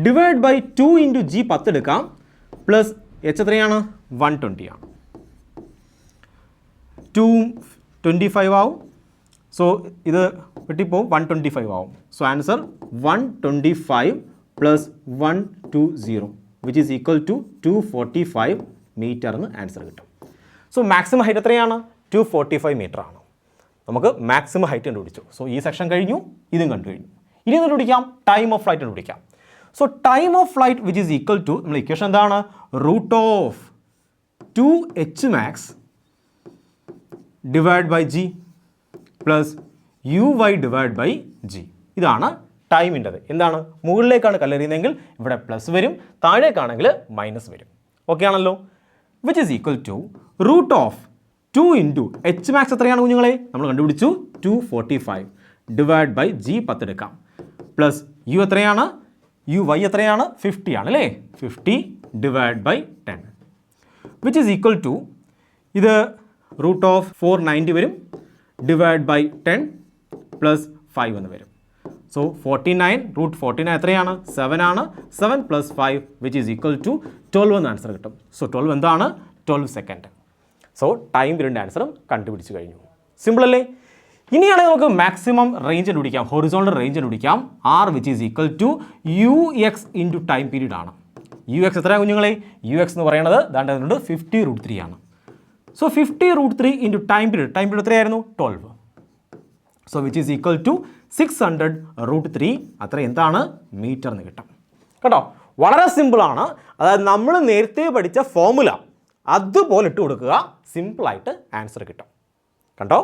divide by 2 into g 10 എടുക്കാം. പ്ലസ് h എത്രയാണ്? 120 ആണ്. 225 ആവും. സോ ഇത് വെട്ടിപ്പോവും, 125 ആവും. So answer 125 plus 120 which is equal to 245 metre എന്ന് ആൻസർ കിട്ടും. സോ മാക്സിമം ഹൈറ്റ് എത്രയാണ്? 245 മീറ്റർ ആണ്. നമുക്ക് മാക്സിമം ഹൈറ്റ് കണ്ടുപിടിച്ചു. സോ ഈ സെക്ഷൻ കഴിഞ്ഞു, ഇതും കണ്ടു കഴിഞ്ഞു. ഇനി കണ്ടുപിടിക്കാം ടൈം ഓഫ് ഫ്ലൈറ്റ് കണ്ടുപിടിക്കാം. So time of flight which is equal to, നമ്മൾ ഇക്വേഷൻ എന്താണ്? Root of 2h max divide by G plus uy divide by G. ഇതാണ് ടൈമിൻ്റെത് എന്താണ്, മുകളിലേക്കാണ് കല്ലെറിയുന്നതെങ്കിൽ ഇവിടെ പ്ലസ് വരും, താഴേക്കാണെങ്കിൽ മൈനസ് വരും. ഓക്കെ ആണല്ലോ. Which is equal to root of 2 into H max എത്രയാണ് കുഞ്ഞുങ്ങളെ, നമ്മൾ കണ്ടുപിടിച്ചു 245 ഡിവൈഡ് ബൈ ജി 10 എടുക്കാം, പ്ലസ് യു എത്രയാണ്, യു വൈ എത്രയാണ് 50 ആണ് അല്ലേ, 50 divide by 10 which is equal to ഇത് റൂട്ട് ഓഫ് 490 വരും ഡിവൈഡ് ബൈ 10 പ്ലസ് 5 എന്ന് വരും. സോ 49 റൂട്ട് 49 എത്രയാണ് 7 ആണ്, 7 plus 5 which is equal to 12 എന്ന് ആൻസർ കിട്ടും. സോ 12 എന്താണ് 12 സെക്കൻഡ്. സോ ടൈം പീരീഡിൻ്റെ ആൻസറും കണ്ടുപിടിച്ച് കഴിഞ്ഞു. സിമ്പിൾ അല്ലേ. ഇനിയാണെങ്കിൽ നമുക്ക് മാക്സിമം റേഞ്ച് കണ്ടുപിടിക്കാം, ഹൊറിസോണ്ടൽ റേഞ്ച് കണ്ടുപിടിക്കാം. R which is equal to U X into time period ആണ്. യു എക്സ് എത്രയാണ് കുഞ്ഞുങ്ങളെ, യു എക്സ് എന്ന് പറയുന്നത് ദാണ്ട് 50 റൂട്ട് 3 ആണ്. So 50 root 3 into time period എത്രയായിരുന്നു 12. So which is equal to 600 root 3 അത്ര എന്താണ് മീറ്റർ എന്ന് കിട്ടും കേട്ടോ. വളരെ സിമ്പിളാണ്. അതായത് നമ്മൾ നേരത്തെ പഠിച്ച ഫോർമുല അതുപോലെ ഇട്ട് കൊടുക്കുക, സിമ്പിളായിട്ട് ആൻസർ കിട്ടും കണ്ടോ.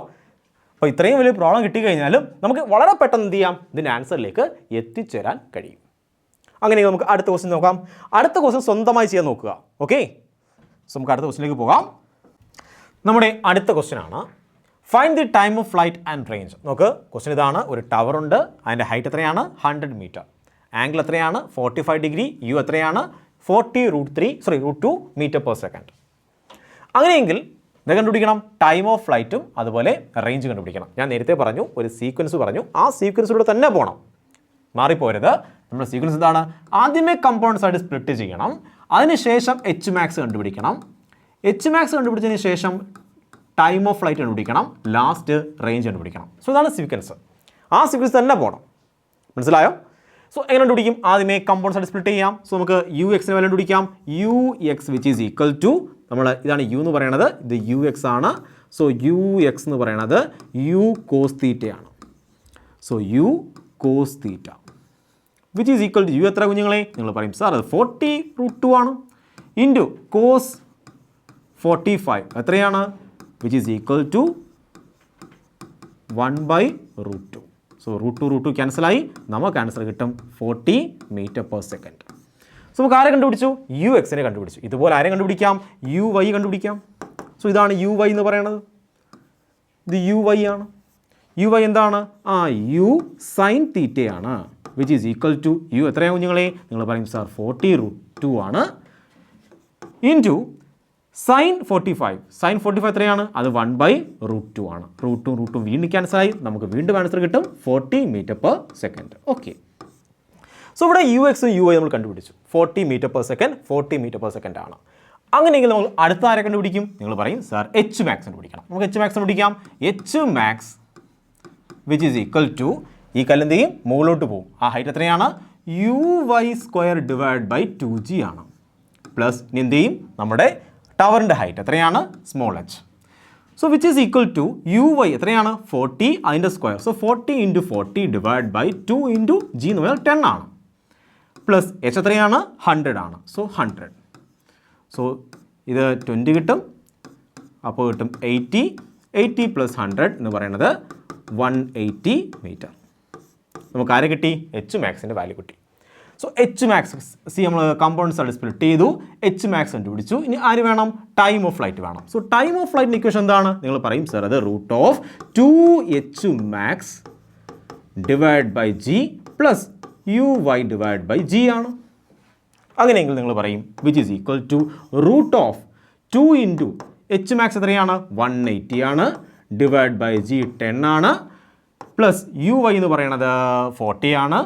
അപ്പോൾ ഇത്രയും വലിയ പ്രോബ്ലം കിട്ടിക്കഴിഞ്ഞാലും നമുക്ക് വളരെ പെട്ടെന്ന് എന്ത് ചെയ്യാം, ഇതിൻ്റെ ആൻസറിലേക്ക് എത്തിച്ചേരാൻ കഴിയും. അങ്ങനെ നമുക്ക് അടുത്ത ക്വസ്റ്റ്യൻ നോക്കാം. അടുത്ത ക്വസ്റ്റ്യൻ സ്വന്തമായി ചെയ്യാൻ നോക്കുക. ഓക്കെ, സോ നമുക്ക് അടുത്ത ക്വസ്റ്റ്യനിലേക്ക് പോകാം. നമ്മുടെ അടുത്ത ക്വസ്റ്റ്യൻ ആണ് find the time of flight and range. നോക്ക് ക്വസ്റ്റ്യൻ ഇതാണ്. ഒരു ടവർ ഉണ്ട്, അതിൻ്റെ ഹൈറ്റ് എത്രയാണ് 100 മീറ്റർ, ആംഗിൾ എത്രയാണ് 45 ഡിഗ്രി, യു എത്രയാണ് 40 റൂട്ട് 2 മീറ്റർ പെർ സെക്കൻഡ്. അങ്ങനെയെങ്കിൽ ഇത് കണ്ടുപിടിക്കണം, ടൈം ഓഫ് ഫ്ലൈറ്റും അതുപോലെ റേഞ്ച് കണ്ടുപിടിക്കണം. ഞാൻ നേരത്തെ പറഞ്ഞു ഒരു സീക്വൻസ് പറഞ്ഞു, ആ സീക്വൻസിലൂടെ തന്നെ പോകണം, മാറിപ്പോരുത്. നമ്മുടെ സീക്വൻസ് എന്താണ്, ആദ്യമേ കമ്പോണൻസ് ആയിട്ട് സ്പ്ലിറ്റ് ചെയ്യണം, അതിനുശേഷം എച്ച് മാക്സ് കണ്ടുപിടിക്കണം, എച്ച് മാക്സ് കണ്ടുപിടിച്ചതിന് ശേഷം ടൈം ഓഫ് ഫ്ലൈറ്റ് കണ്ടുപിടിക്കണം, ലാസ്റ്റ് റേഞ്ച് കണ്ടുപിടിക്കണം. സോ ഇതാണ് സീക്വൻസ്, ആ സീക്വൻസ് തന്നെ പോകണം. മനസ്സിലായോ? സോ എങ്ങനെ കണ്ടുപിടിക്കും, ആദ്യമേ കമ്പോണൻസ് ആയിട്ട് സ്പ്ലിറ്റ് ചെയ്യാം. സോ നമുക്ക് യു എക്സിന് വാല്യൂ കണ്ടുപിടിക്കാം. U X which is equal to, നമ്മൾ ഇതാണ് യു എന്ന് പറയുന്നത്, ഇത് യു എക്സ് ആണ്. സോ യു എക്സ് എന്ന് പറയുന്നത് യു കോസ് തീറ്റയാണ്. So U cos theta which is equal to U എത്ര കുഞ്ഞുങ്ങളെ, നിങ്ങൾ പറയും സാർ അത് 40 റൂട്ട് 2 ആണ്, ഇൻറ്റു കോസ് 45 എത്രയാണ്, which is equal to 1 by root 2. So root 2 ക്യാൻസലായി, നമുക്ക് ആൻസർ കിട്ടും 40 മീറ്റർ പെർ സെക്കൻഡ്. സോ നമുക്ക് ആരെ കണ്ടുപിടിച്ചു, യു എക്സിനെ കണ്ടുപിടിച്ചു. ഇതുപോലെ ആരെ കണ്ടുപിടിക്കാം, യു വൈ കണ്ടുപിടിക്കാം. സോ ഇതാണ് യു വൈ എന്ന് പറയുന്നത്, ഇത് യു വൈ ആണ്. യു വൈ എന്താണ്, യു സൈൻ തീറ്റയാണ്, which is equal to U എത്രയാണ് കുഞ്ഞുങ്ങളെ, നിങ്ങൾ പറയും സാർ 40 റൂട്ട് 2 ആണ്, ഇൻറ്റു സൈൻ 45 എത്രയാണ്, അത് 1 ബൈ റൂട്ട് 2 ആണ്. റൂട്ട് 2 വീണ്ടും ക്യാൻസലായി, നമുക്ക് വീണ്ടും ആൻസർ കിട്ടും 40 metre per second. Okay, so ഇവിടെ യു എക്സും യു വൈ നമ്മൾ കണ്ടുപിടിച്ചു. 40 മീറ്റർ പെർ സെക്കൻഡ് ആണ്. അങ്ങനെയെങ്കിൽ നമ്മൾ അടുത്ത ആരെ കണ്ടുപിടിക്കും, നിങ്ങൾ പറയും സാർ എച്ച് മാക്സ് കണ്ടുപിടിക്കണം. നമുക്ക് എച്ച് മാക്സ് കണ്ടുപിടിക്കാം. H max which is equal to, ഈ കല്ലെന്ത് ചെയ്യും, മുകളിലോട്ട് പോകും. ആ ഹൈറ്റ് എത്രയാണ്, U Y square divide by 2g ആണ്. പ്ലസ് ഇനി എന്ത് ചെയ്യും, നമ്മുടെ ടവറിൻ്റെ ഹൈറ്റ് എത്രയാണ്, small H. So which is equal to U Y എത്രയാണ് 40, അതിൻ്റെ square. So 40 into 40 divide by 2 into G എന്ന് പറഞ്ഞാൽ 10 ആണ്. പ്ലസ് എച്ച് എത്രയാണ് 100 ആണ്. സോ 100. സോ ഇത് 20 കിട്ടും, അപ്പോൾ കിട്ടും 80 പ്ലസ് 100 എന്ന് പറയുന്നത് 180 മീറ്റർ. നമുക്ക് ആരെ കിട്ടി, എച്ച് മാക്സിൻ്റെ വാല്യൂ കിട്ടി. സോ എച്ച് മാക്സ് നമ്മൾ കമ്പോണൻസ് ആയിട്ട് സ്പ്ലിറ്റ് ചെയ്തു, എച്ച് മാക്സ് കണ്ടുപിടിച്ചു. ഇനി ആര് വേണം, ടൈം ഓഫ് ഫ്ലൈറ്റ് വേണം. സോ ടൈം ഓഫ് ഫ്ലൈറ്റിൻ്റെ ഇക്വേഷൻ എന്താണ്, നിങ്ങൾ പറയും സാർ അത് root of 2h max divide by G plus U Y divide by G ആണ്. അങ്ങനെയെങ്കിൽ നിങ്ങൾ പറയും which is equal to root of 2 into H max എത്രയാണ് 180 ആണ്, ഡിവൈഡ് ബൈ ജി 10 ആണ്, പ്ലസ് യു വൈ എന്ന് പറയുന്നത് 40 ആണ്,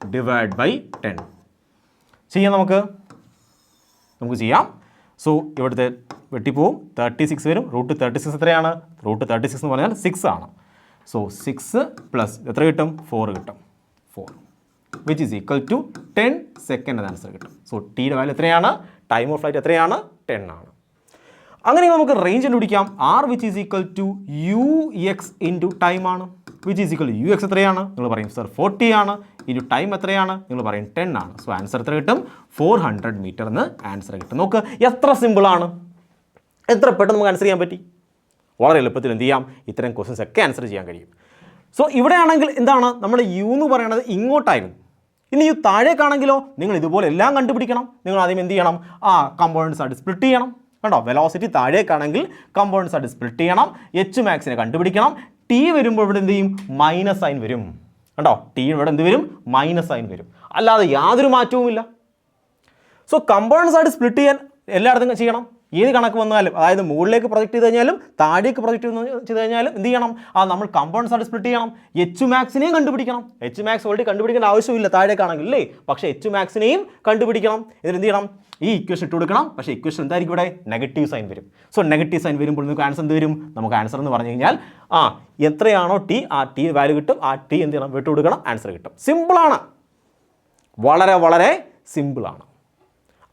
ഡിവൈഡ് ബൈ 10. ചെയ്യാം, നമുക്ക് ചെയ്യാം. സോ ഇവിടുത്തെ വെട്ടിപ്പോവും, 36 വരും. റൂട്ട് 36 എത്രയാണ്, റൂട്ട് 36 എന്ന് പറഞ്ഞാൽ 6 ആണ്. സോ 6 പ്ലസ് എത്ര കിട്ടും, 4 കിട്ടും, 4 which is equal to 10 second എന്ന ആൻസർ കിട്ടും. സോ ടിയുടെ വാല്യൂ എത്രയാണ്, ടൈം ഓഫ് ഫ്ലൈറ്റ് എത്രയാണ്, 10 ആണ്. അങ്ങനെ നമുക്ക് റേഞ്ച് കണ്ടുപിടിക്കാം. R which is equal to U X into time ആണ്. Which is equal U X എത്രയാണ്, നിങ്ങൾ പറയും സാർ 40 ആണ്, ഇൻറ്റു ടൈം എത്രയാണ്, നിങ്ങൾ പറയും 10 ആണ്. സോ ആൻസർ എത്ര കിട്ടും, 400 മീറ്റർ എന്ന് ആൻസർ കിട്ടും. നോക്ക് എത്ര സിമ്പിളാണ്, എത്ര പെട്ടെന്ന് നമുക്ക് ആൻസർ ചെയ്യാൻ പറ്റി. വളരെ എളുപ്പത്തിൽ എന്ത് ചെയ്യാം, ഇത്തരം ക്വസ്റ്റ്യൻസ് ഒക്കെ ആൻസർ ചെയ്യാൻ കഴിയും. സോ ഇവിടെയാണെങ്കിൽ എന്താണ് നമ്മുടെ യു എന്ന് പറയുന്നത് ഇങ്ങോട്ടായിരുന്നു. ഇനി യു താഴേക്കാണെങ്കിലോ നിങ്ങൾ ഇതുപോലെ എല്ലാം കണ്ടുപിടിക്കണം. നിങ്ങൾ ആദ്യം എന്ത് ചെയ്യണം? കമ്പോണൻസ് ആയിട്ട് സ്പ്ലിറ്റ് ചെയ്യണം. കണ്ടോ, വെലോസിറ്റി താഴേക്കാണെങ്കിൽ കമ്പോണൻസ് ആയിട്ട് സ്പ്ലിറ്റ് ചെയ്യണം. എച്ച് മാക്സിനെ കണ്ടുപിടിക്കണം. ടി വരുമ്പോൾ ഇവിടെ എന്ത് ചെയ്യും? മൈനസ് സൈൻ വരും. കണ്ടോ, ടി ഇവിടെ എന്ത് വരും? മൈനസ് സൈൻ വരും. അല്ലാതെ യാതൊരു മാറ്റവുമില്ല. സോ കമ്പോണൻസ് ആയിട്ട് സ്പ്ലിറ്റ് ചെയ്യാൻ എല്ലായിടത്തും ചെയ്യണം. ഏത് കണക്ക് വന്നാലും, അതായത് മുകളിലേക്ക് പ്രൊജക്റ്റ് ചെയ്ത് കഴിഞ്ഞാലും താഴേക്ക് പ്രൊജക്റ്റ് ചെയ്ത് കഴിഞ്ഞാലും എന്ത് ചെയ്യണം? നമ്മൾ കമ്പോണൻസ് ആയിട്ട് സ്പ്ലിറ്റ് ചെയ്യണം. എച്ച് മാക്സിനെയും കണ്ടുപിടിക്കണം. എച്ച് മാക്സ് ഓൾറെഡി കണ്ടുപിടിക്കേണ്ട ആവശ്യമില്ല താഴേക്കാണെങ്കിൽ അല്ലേ, പക്ഷേ എച്ച് മാക്സിനെയും കണ്ടുപിടിക്കണം. ഇതിന് എന്ത് ചെയ്യണം? ഈ ഇക്വേഷൻ ഇട്ട് കൊടുക്കണം. പക്ഷേ ഇക്വേഷൻ എന്തായിരിക്കും ഇവിടെ? നെഗറ്റീവ് സൈൻ വരും. സോ നെഗറ്റീവ് സൈൻ വരുമ്പോൾ നമുക്ക് ആൻസർ എന്ത് വരും? നമുക്ക് ആൻസർ എന്ന് പറഞ്ഞു കഴിഞ്ഞാൽ എത്രയാണോ ടി, ആ ടി വാല്യൂ കിട്ടും. ആ ടി എന്ത് ചെയ്യണം? വിട്ടു കൊടുക്കണം, ആൻസർ കിട്ടും. സിമ്പിളാണ്, വളരെ വളരെ സിമ്പിളാണ്.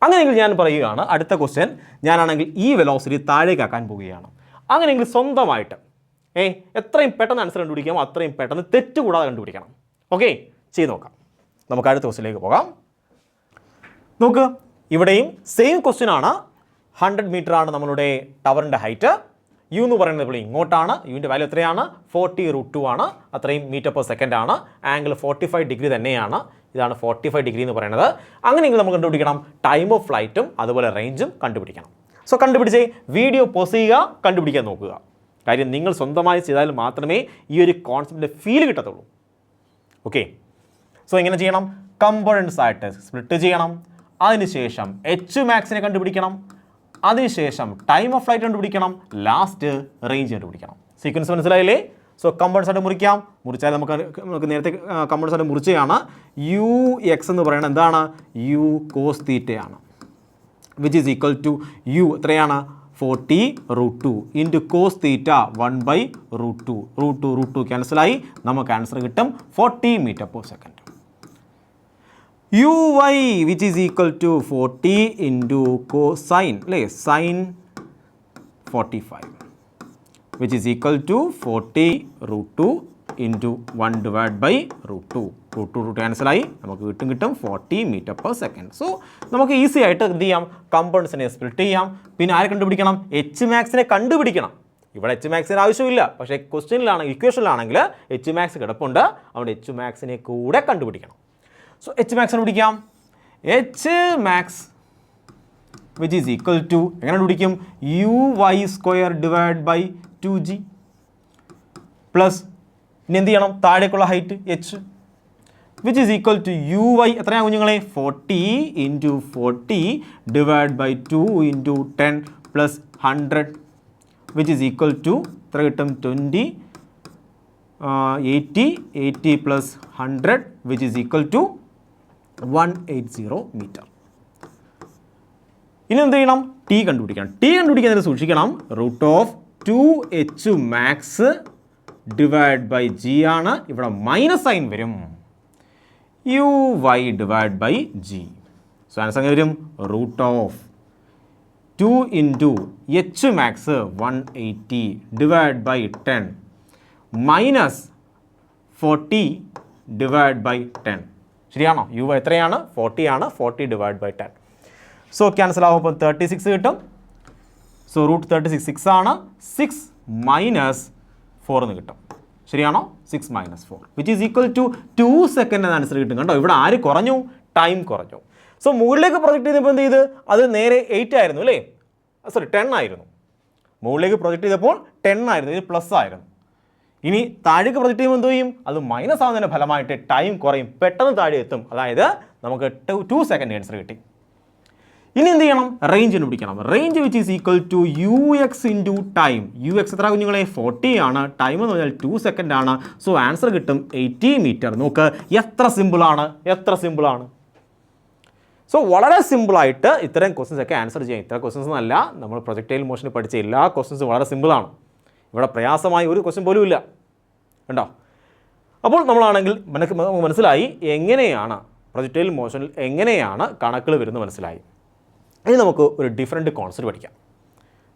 അങ്ങനെയെങ്കിൽ ഞാൻ പറയുകയാണ്, അടുത്ത ക്വസ്റ്റ്യൻ ഞാനാണെങ്കിൽ ഈ വെലോസിറ്റി താഴേക്കാക്കാൻ പോവുകയാണ്. അങ്ങനെയെങ്കിൽ സ്വന്തമായിട്ട് എത്രയും പെട്ടെന്ന് ആൻസർ കണ്ടുപിടിക്കാമോ അത്രയും പെട്ടെന്ന് തെറ്റുകൂടാതെ കണ്ടുപിടിക്കണം. ഓക്കെ, ചെയ്ത് നോക്കാം. നമുക്ക് അടുത്ത ക്വസ്റ്റ്യനിലേക്ക് പോകാം. നോക്ക്, ഇവിടെയും സെയിം ക്വസ്റ്റ്യൻ ആണ്. 100 മീറ്റർ ആണ് നമ്മളുടെ ടവറിൻ്റെ ഹൈറ്റ്. യു എന്ന് പറയുന്നത് ഇപ്പോൾ ഇങ്ങോട്ടാണ്. യുവിൻ്റെ വാല്യൂ എത്രയാണ്? 40√2 ആണ്. അത്രയും മീറ്റർ പെർ സെക്കൻഡ് ആണ്. ആംഗിൾ 45 ഡിഗ്രി തന്നെയാണ്. ഇതാണ് 45 ഡിഗ്രി എന്ന് പറയുന്നത്. അങ്ങനെയെങ്കിൽ നമുക്ക് കണ്ടുപിടിക്കണം ടൈം ഓഫ് ഫ്ലൈറ്റും അതുപോലെ റേഞ്ചും കണ്ടുപിടിക്കണം. സോ കണ്ടുപിടിച്ചേ, വീഡിയോ പോസ് ചെയ്യുക, കണ്ടുപിടിക്കാൻ നോക്കുക. കാര്യം നിങ്ങൾ സ്വന്തമായി ചെയ്താൽ മാത്രമേ ഈ ഒരു കോൺസെപ്റ്റിൻ്റെ ഫീൽ കിട്ടത്തുള്ളൂ. ഓക്കെ, സോ എങ്ങനെ ചെയ്യണം? കമ്പോണൻസ് ആയിട്ട് സ്പ്ലിറ്റ് ചെയ്യണം. അതിനുശേഷം എച്ച് മാക്സിനെ കണ്ടുപിടിക്കണം. അതിനുശേഷം ടൈം ഓഫ് ഫ്ലൈറ്റ് കണ്ടുപിടിക്കണം. ലാസ്റ്റ് റേഞ്ച് കണ്ടുപിടിക്കണം. സീക്വൻസ് മനസ്സിലായില്ലേ? സോ കമ്പോണൻസ് ആയിട്ട് മുറിക്കാം. മുറിച്ചാൽ നമുക്ക് നേരത്തെ കമ്പോണൻസ് ആയിട്ട് മുറിച്ചതാണ്. യു എക്സ് എന്ന് പറയുന്നത് എന്താണ്? യു കോസ് തീറ്റയാണ്. Which is equal to U എത്രയാണ്? 40√2 ഇൻറ്റു കോസ് തീറ്റ 1/√2. √2 ക്യാൻസലായി. നമുക്ക് ആൻസർ കിട്ടും 40 metre per second. uy which is equal to 40 into cosine അല്ലേ, sine 45 which is equal to 40√2 into 1/√2. √2 cancel ആയി. നമുക്ക് കിട്ടും 40 മീറ്റർ പെർ സെക്കൻഡ്. സോ നമുക്ക് ഈസി ആയിട്ട് എന്ത് ചെയ്യാം? കമ്പോണൻസിനെ സ്പ്ലിറ്റ് ചെയ്യാം. പിന്നെ ആരെ കണ്ടുപിടിക്കണം? എച്ച് മാക്സിനെ കണ്ടുപിടിക്കണം. ഇവിടെ എച്ച് മാക്സിന് ആവശ്യമില്ല, പക്ഷേ ഇക്വേഷനിലാണെങ്കിൽ എച്ച് മാക്സ് കിടപ്പുണ്ട്. അവിടെ എച്ച് മാക്സിനെ കൂടെ കണ്ടുപിടിക്കണം. സോ എച്ച് മാക്സ് കണ്ടുപിടിക്കാം. H max which is equal to എങ്ങനെ കണ്ടുപിടിക്കും? uy² divide by 2g plus ഇനി എന്ത് ചെയ്യണം? താഴേക്കുള്ള height H which is equal to uy എത്രയാണ് കുഞ്ഞുങ്ങളെ? 40 into 40 divide by 2 into 10 plus 100 which is equal to എത്ര കിട്ടും? 20 80 plus 100 which is equal to 180 metre. ഇനി എന്ത് ചെയ്യണം? ടി കണ്ടുപിടിക്കണം. ടി കണ്ടുപിടിക്കാൻ സൂക്ഷിക്കണം. √2h max divide by G ആണ്. ഇവിടെ മൈനസ് സൈൻ വരും. uy divide by G. So answer എങ്ങനെ വരും? √2 into H max 180 divide by 10 minus 40 divide by 10. ശരിയാണോ? യു എത്രയാണ്? 40 ആണ്. 40 ഡിവൈഡ് ബൈ 10. സോ ക്യാൻസൽ ആകുമ്പോൾ 36 കിട്ടും. സോ √36 6 ആണ്. 6 മൈനസ് 4 എന്ന് കിട്ടും. ശരിയാണോ? 6 minus 4 which is equal to 2 second എന്ന ആൻസർ കിട്ടും. കണ്ടോ, ഇവിടെ ആര് കുറഞ്ഞു? ടൈം കുറഞ്ഞു. സോ മുകളിലേക്ക് പ്രൊജക്റ്റ് ചെയ്തപ്പോൾ എന്ത് ചെയ്ത്? അത് നേരെ 8 ആയിരുന്നു അല്ലേ, 10 ആയിരുന്നു. മുകളിലേക്ക് പ്രൊജക്റ്റ് ചെയ്തപ്പോൾ 10 ആയിരുന്നു, ഇത് പ്ലസ് ആയിരുന്നു. ഇനി താഴേക്ക് പ്രൊജക്റ്റ് ചെയ്യുമ്പോൾ എന്ത് ചെയ്യും? അത് മൈനസ് ആവുന്നതിൻ്റെ ഫലമായിട്ട് ടൈം കുറയും, പെട്ടെന്ന് താഴെ എത്തും. അതായത് നമുക്ക് 2 സെക്കൻഡ് ആൻസർ കിട്ടി. ഇനി എന്ത് ചെയ്യണം? റേഞ്ച് കണ്ടുപിടിക്കണം. Range which is equal to ux into time. ux എത്ര കുഞ്ഞുങ്ങളെ? 40 ആണ്. ടൈം എന്ന് പറഞ്ഞാൽ 2 സെക്കൻഡ് ആണ്. സോ ആൻസർ കിട്ടും 80 മീറ്റർ. നോക്ക്, എത്ര സിമ്പിളാണ്, എത്ര സിമ്പിളാണ്. സോ വളരെ സിമ്പിളായിട്ട് ഇത്തരം ക്വസ്റ്റ്യൻസ് ഒക്കെ ആൻസർ ചെയ്യാം. ഇത്ര ക്വസ്റ്റ്യൻസ് എന്നല്ല, നമ്മൾ പ്രൊജക്ടൈൽ മോഷനിൽ പഠിച്ച എല്ലാ ക്വസ്റ്റ്യൻസും വളരെ സിമ്പിളാണ്. ഇവിടെ പ്രയാസമായി ഒരു ക്വസ്റ്റ്യൻ പോലും ഇല്ല. കണ്ടോ? അപ്പോൾ നമ്മളാണെങ്കിൽ മനസ്സിലായി എങ്ങനെയാണ് പ്രൊജക്ടൈൽ മോഷനിൽ എങ്ങനെയാണ് കണക്കുകൾ വരുന്നത് മനസ്സിലായി. ഇനി നമുക്ക് ഒരു ഡിഫറെൻറ്റ് കോൺസെപ്റ്റ് പഠിക്കാം.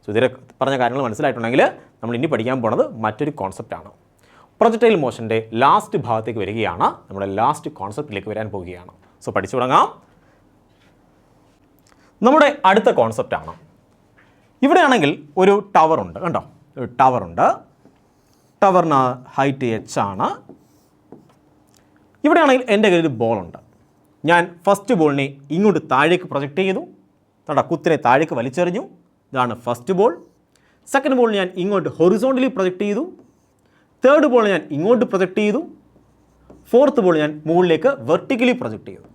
സോ ഇതിലെ പറഞ്ഞ കാര്യങ്ങൾ മനസ്സിലായിട്ടുണ്ടെങ്കിൽ നമ്മൾ ഇനി പഠിക്കാൻ പോകുന്നത് മറ്റൊരു കോൺസെപ്റ്റാണ്. പ്രൊജക്ടൈൽ മോഷൻ്റെ ലാസ്റ്റ് ഭാഗത്തേക്ക് വരികയാണ്. നമ്മുടെ ലാസ്റ്റ് കോൺസെപ്റ്റിലേക്ക് വരാൻ പോവുകയാണ്. സോ പഠിച്ചു തുടങ്ങാം. നമ്മുടെ അടുത്ത കോൺസെപ്റ്റാണ്. ഇവിടെയാണെങ്കിൽ ഒരു ടവറുണ്ട്. കണ്ടോ, ഒരു ടവറുണ്ട്. ടവറിന് ഹൈറ്റ് എച്ച് ആണ്. ഇവിടെയാണെങ്കിൽ എൻ്റെ കയ്യിൽ ഒരു ബോളുണ്ട്. ഞാൻ ഫസ്റ്റ് ബോളിനെ ഇങ്ങോട്ട് താഴേക്ക് പ്രൊജക്റ്റ് ചെയ്തു. കണ്ടോ, കുത്തിനെ താഴേക്ക് വലിച്ചെറിഞ്ഞു. ഇതാണ് ഫസ്റ്റ് ബോൾ. സെക്കൻഡ് ബോൾ ഞാൻ ഇങ്ങോട്ട് ഹൊറിസോണ്ടലി പ്രൊജക്റ്റ് ചെയ്തു. തേർഡ് ബോൾ ഞാൻ ഇങ്ങോട്ട് പ്രൊജക്റ്റ് ചെയ്തു. ഫോർത്ത് ബോൾ ഞാൻ മുകളിലേക്ക് വെർട്ടിക്കലി പ്രൊജക്റ്റ് ചെയ്തു.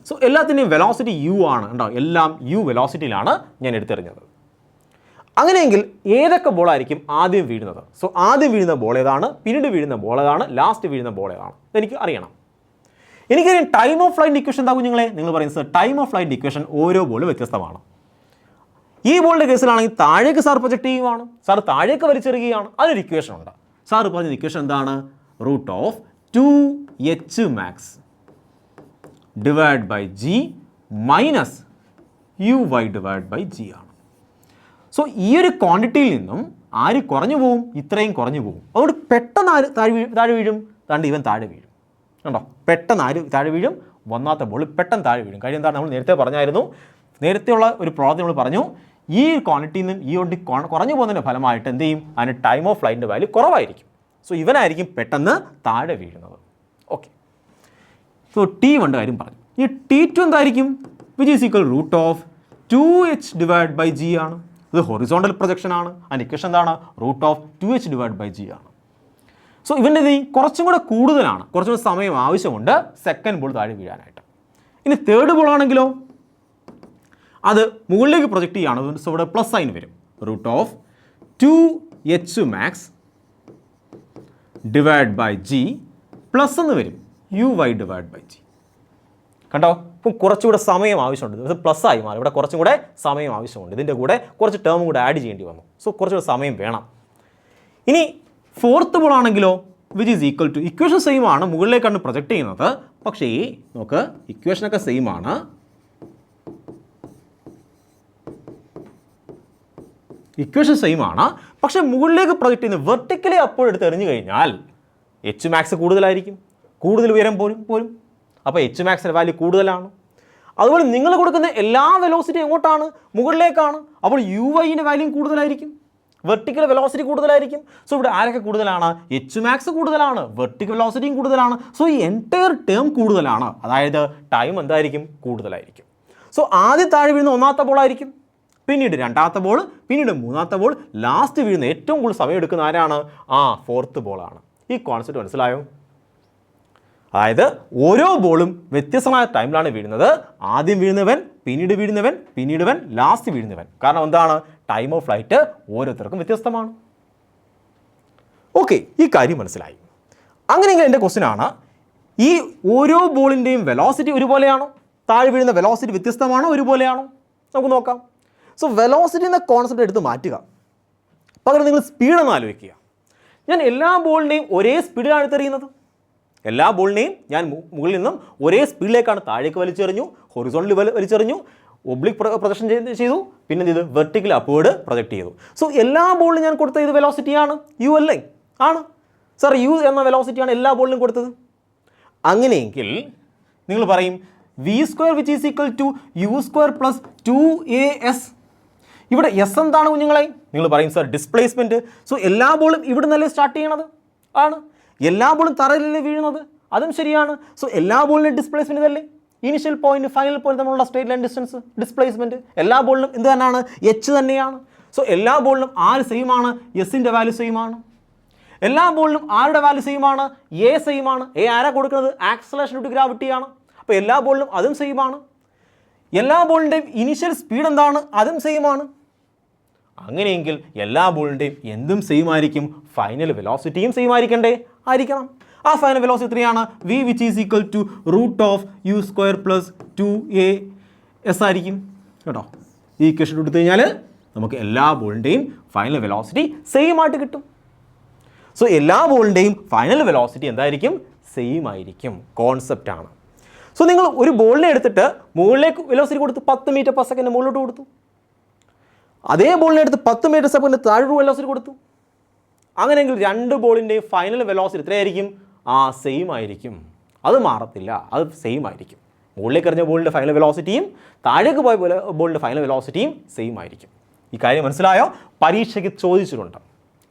സോ എല്ലാത്തിൻ്റെയും വെലോസിറ്റി യു ആണ്. കണ്ടോ, എല്ലാം യു വെലോസിറ്റിയിലാണ് ഞാൻ എടുത്തെറിഞ്ഞത്. അങ്ങനെയെങ്കിൽ ഏതൊക്കെ ബോളായിരിക്കും ആദ്യം വീഴുന്നത്? സോ ആദ്യം വീഴുന്ന ബോൾ ഏതാണ്, പിന്നീട് വീഴുന്ന ബോൾ ഏതാണ്, ലാസ്റ്റ് വീഴുന്ന ബോൾ ഏതാണ്, എനിക്ക് അറിയണം. എനിക്കറിയാം ടൈം ഓഫ് ഫ്ലൈറ്റ് ഇക്വേഷൻ എന്താ കുഞ്ഞുങ്ങളെ? നിങ്ങൾ പറയുന്നത് sir time of flight equation ഓരോ ബോളും വ്യത്യസ്തമാണ്. ഈ ബോളിൻ്റെ കേസിലാണെങ്കിൽ താഴേക്ക് സാർ പ്രൊജക്റ്റ് ചെയ്യുകയാണ്, സാർ താഴേക്ക് വലിച്ചെറിയുകയാണ്, അതിനൊരു ഇക്വേഷൻ ഉണ്ട്. സാർ പറഞ്ഞ ഇക്വേഷൻ എന്താണ്? Root of 2h max divide by G minus uy divide by G ആണ്. സോ ഈ ഒരു ക്വാണ്ടിറ്റിയിൽ നിന്നും ആര് കുറഞ്ഞു പോവും? ഇത്രയും കുറഞ്ഞു പോവും. അതുകൊണ്ട് പെട്ടെന്ന് ആര് താഴെ വീഴും? താണ്ട് ഇവൻ താഴെ വീഴും. കണ്ടോ, പെട്ടെന്ന് ആര് താഴെ വീഴും? ഒന്നാമത്തെ ബോൾ പെട്ടെന്ന് താഴെ വീഴും. കാര്യം എന്താണ്? നമ്മൾ നേരത്തെ പറഞ്ഞായിരുന്നു, നേരത്തെയുള്ള ഒരു പ്രോബ്ലം നമ്മൾ പറഞ്ഞു, ഈ ക്വാണ്ടിറ്റിയിൽ നിന്നും ഈ ക്വാണ്ടിറ്റി കുറഞ്ഞു പോകുന്നതിൻ്റെ ഫലമായിട്ട് എന്ത് ചെയ്യും? അതിന് ടൈം ഓഫ് ഫ്ലൈറ്റിൻ്റെ വാല്യൂ കുറവായിരിക്കും. സോ ഇവനായിരിക്കും പെട്ടെന്ന് താഴെ വീഴുന്നത്. ഓക്കെ, സോ T1 കാര്യം പറഞ്ഞു. ഈ T2 എന്തായിരിക്കും? Which is equal root of 2h divide by G ആണ്. ഇത് ഹൊറിസോണ്ടൽ പ്രൊജക്ഷൻ ആണ്. അതിൻ്റെ ഇക്വേഷൻ എന്താണ്? Root of 2h divide by G ആണ്. സോ ഇവൻ്റെ കുറച്ചും കൂടെ കൂടുതലാണ്, കുറച്ചും കൂടെ സമയം ആവശ്യമുണ്ട് സെക്കൻഡ് ബോൾ താഴെ വീഴാനായിട്ട്. ഇനി തേർഡ് ബോൾ ആണെങ്കിലോ അത് മുകളിലേക്ക് പ്രൊജക്റ്റ് ചെയ്യുകയാണ്. സോ ഇവിടെ പ്ലസ് സൈൻ വരും. Root of 2h max divide by G plus എന്ന് വരും uy ഡിവൈഡ് ബൈ ജി. കണ്ടോ, ഇപ്പം കുറച്ചുകൂടെ സമയം ആവശ്യമുണ്ട്. ഇത് പ്ലസ് ആയി മാറി. ഇവിടെ കുറച്ചും കൂടെ സമയം ആവശ്യമുണ്ട്. ഇതിൻ്റെ കൂടെ കുറച്ച് ടേമും കൂടെ ആഡ് ചെയ്യേണ്ടി വന്നു. സോ കുറച്ചുകൂടെ സമയം വേണം. ഇനി ഫോർത്ത് ബോൾ ആണെങ്കിലോ which is equal to, equation same ആണ്, മുകളിലേക്കാണ് പ്രൊജക്റ്റ് ചെയ്യുന്നത്. പക്ഷേ നോക്ക്, ഇക്വേഷനൊക്കെ സെയിം ആണ്. ഇക്വേഷൻ സെയിം ആണ്, പക്ഷേ മുകളിലേക്ക് പ്രൊജക്റ്റ് ചെയ്യുന്നത് വെർട്ടിക്കലി അപ്പോൾ എടുത്ത് എറിഞ്ഞു കഴിഞ്ഞാൽ എച്ച് മാക്സ് കൂടുതലായിരിക്കും, കൂടുതൽ ഉയരം പോരും. അപ്പോൾ എച്ച് മാക്സിൻ്റെ വാല്യൂ കൂടുതലാണ്. അതുപോലെ നിങ്ങൾ കൊടുക്കുന്ന എല്ലാ വെലോസിറ്റി എങ്ങോട്ടാണ്? മുകളിലേക്കാണ്. അപ്പോൾ uy-ൻ്റെ വാല്യൂ കൂടുതലായിരിക്കും, വെർട്ടിക്കൽ വെലോസിറ്റി കൂടുതലായിരിക്കും. സോ ഇവിടെ ആരൊക്കെ കൂടുതലാണ്? എച്ച് മാക്സ് കൂടുതലാണ്, വെർട്ടിക്കൽ വെലോസിറ്റിയും കൂടുതലാണ്. സോ ഈ എൻറ്റയർ ടേം കൂടുതലാണ്. അതായത് ടൈം എന്തായിരിക്കും? കൂടുതലായിരിക്കും. സോ ആദ്യം താഴെ വീഴുന്ന ഒന്നാമത്തെ ബോളായിരിക്കും, പിന്നീട് രണ്ടാമത്തെ ബോൾ, പിന്നീട് മൂന്നാമത്തെ ബോൾ, ലാസ്റ്റ് വീഴുന്ന ഏറ്റവും കൂടുതൽ സമയം എടുക്കുന്ന ആരാണ്? ഫോർത്ത് ബോളാണ്. ഈ കോൺസെപ്റ്റ് മനസ്സിലായോ? അതായത് ഓരോ ബോളും വ്യത്യസ്തമായ ടൈമിലാണ് വീഴുന്നത്. ആദ്യം വീഴുന്നവൻ, പിന്നീട് വീഴുന്നവൻ, പിന്നീടുവൻ, ലാസ്റ്റ് വീഴുന്നവൻ. കാരണം എന്താണ്? ടൈം ഓഫ് ഫ്ലൈറ്റ് ഓരോരുത്തർക്കും വ്യത്യസ്തമാണ്. ഓക്കെ, ഈ കാര്യം മനസ്സിലായി. അങ്ങനെയെങ്കിൽ എൻ്റെ ക്വസ്റ്റ്യൻ ആണ്, ഈ ഓരോ ബോളിൻ്റെയും വെലോസിറ്റി ഒരുപോലെയാണോ? താഴെ വീഴുന്ന വെലോസിറ്റി വ്യത്യസ്തമാണോ, ഒരുപോലെയാണോ? നമുക്ക് നോക്കാം. സോ വെലോസിറ്റി എന്ന കോൺസെപ്റ്റ് എടുത്ത് മാറ്റുക. പകരം നിങ്ങൾ സ്പീഡെന്ന് ആലോചിക്കുക. ഞാൻ എല്ലാ ബോളിനെയും ഒരേ സ്പീഡിലാണ് എടുത്തെറിയുന്നത്. എല്ലാ ബോളിനെയും ഞാൻ മുകളിൽ നിന്നും ഒരേ സ്പീഡിലേക്കാണ് താഴേക്ക് വലിച്ചെറിഞ്ഞു, ഹൊറിസോണ്ടലി വലിച്ചെറിഞ്ഞു, ഒബ്ലിക് പ്രൊജക്ഷൻ ചെയ്തു, പിന്നെ ഇത് വെർട്ടിക്കൽ അപ്വേർഡ് പ്രൊജക്റ്റ് ചെയ്തു. സോ എല്ലാ ബോളിനും ഞാൻ കൊടുത്ത ഇത് വെലോസിറ്റിയാണ്, യു അല്ലേ? ആണ് സാർ, യു എന്ന വെലോസിറ്റിയാണ് എല്ലാ ബോളിനും കൊടുത്തത്. അങ്ങനെയെങ്കിൽ നിങ്ങൾ പറയും v² which is equal to u² plus 2as. ഇവിടെ എസ് എന്താണ് കുഞ്ഞുങ്ങളെ? നിങ്ങൾ പറയും സാർ ഡിസ്പ്ലേസ്മെൻറ്റ്. സോ എല്ലാ ബോളും ഇവിടെ നിന്നല്ലേ സ്റ്റാർട്ട് ചെയ്യണത്? ആണ്. എല്ലാ ബോളും തറയിലല്ലേ വീഴുന്നത്? അതും ശരിയാണ്. സോ എല്ലാ ബോളിനും ഡിസ്പ്ലേസ്മെൻറ്റ് ഇതല്ലേ? ഇനിഷ്യൽ പോയിന്റ് ഫൈനൽ പോയിന്റ് തമ്മിലുള്ള സ്ട്രേറ്റ് ലൈൻ ഡിസ്റ്റൻസ് ഡിസ്പ്ലേസ്മെൻറ്റ് എല്ലാ ബോളിലും എന്ത് തന്നെയാണ്? എച്ച് തന്നെയാണ്. സോ എല്ലാ ബോളിലും ആര് സെയിം ആണ്? എസിൻ്റെ വാല്യൂ സെയിം ആണ്. എല്ലാ ബോളിലും ആരുടെ വാല്യൂ സെയിം ആണ്? എ സെയിം ആണ്. എ ആരാ കൊടുക്കുന്നത്? ആക്സലറേഷൻ ഡ്യൂ ടു ഗ്രാവിറ്റിയാണ്. അപ്പോൾ എല്ലാ ബോളിലും അതും സെയിം ആണ്. എല്ലാ ബോളിൻ്റെയും ഇനിഷ്യൽ സ്പീഡ് എന്താണ്? അതും സെയിം ആണ്. അങ്ങനെയെങ്കിൽ എല്ലാ ബോളിൻ്റെയും എന്തും സെയിം ആയിരിക്കും, ഫൈനൽ വെലോസിറ്റിയും സെയിം ആയിരിക്കണ്ടേ? ആയിരിക്കണം. ആ ഫൈനൽ വെലോസിറ്റി എത്രയാണ്? v which is equal to root of u² plus 2as ആയിരിക്കും കേട്ടോ. ഈ ഇക്വേഷൻ എടുത്തു കഴിഞ്ഞാൽ നമുക്ക് എല്ലാ ബോളിൻ്റെയും ഫൈനൽ വെലോസിറ്റി സെയിം ആയിട്ട് കിട്ടും. സോ എല്ലാ ബോളിൻ്റെയും ഫൈനൽ വെലോസിറ്റി എന്തായിരിക്കും? സെയിം ആയിരിക്കും. കോൺസെപ്റ്റാണ്. സോ നിങ്ങൾ ഒരു ബോളിനെ എടുത്തിട്ട് മുകളിലേക്ക് വെലോസിറ്റി കൊടുത്ത് 10 മീറ്റർ പെർ സെക്കൻഡ് മുകളിലോട്ട് കൊടുത്തു. അതേ ബോളിനെ എടുത്ത് 10 മീറ്റർ സെക്കൻഡ് താഴെ വെലോസിറ്റി കൊടുത്തു. അങ്ങനെയെങ്കിൽ രണ്ട് ബോളിൻ്റെയും ഫൈനൽ വെലോസിറ്റി എത്രയായിരിക്കും? സെയിം ആയിരിക്കും. അത് മാറത്തില്ല, അത് സെയിം ആയിരിക്കും. മുകളിലേക്ക് എറിഞ്ഞ ബോളിൻ്റെ ഫൈനൽ വെലോസിറ്റിയും താഴേക്ക് പോയ ബോളിൻ്റെ ഫൈനൽ വെലോസിറ്റിയും സെയിം ആയിരിക്കും. ഈ കാര്യം മനസ്സിലായോ? പരീക്ഷയ്ക്ക് ചോദിച്ചിട്ടുണ്ട്,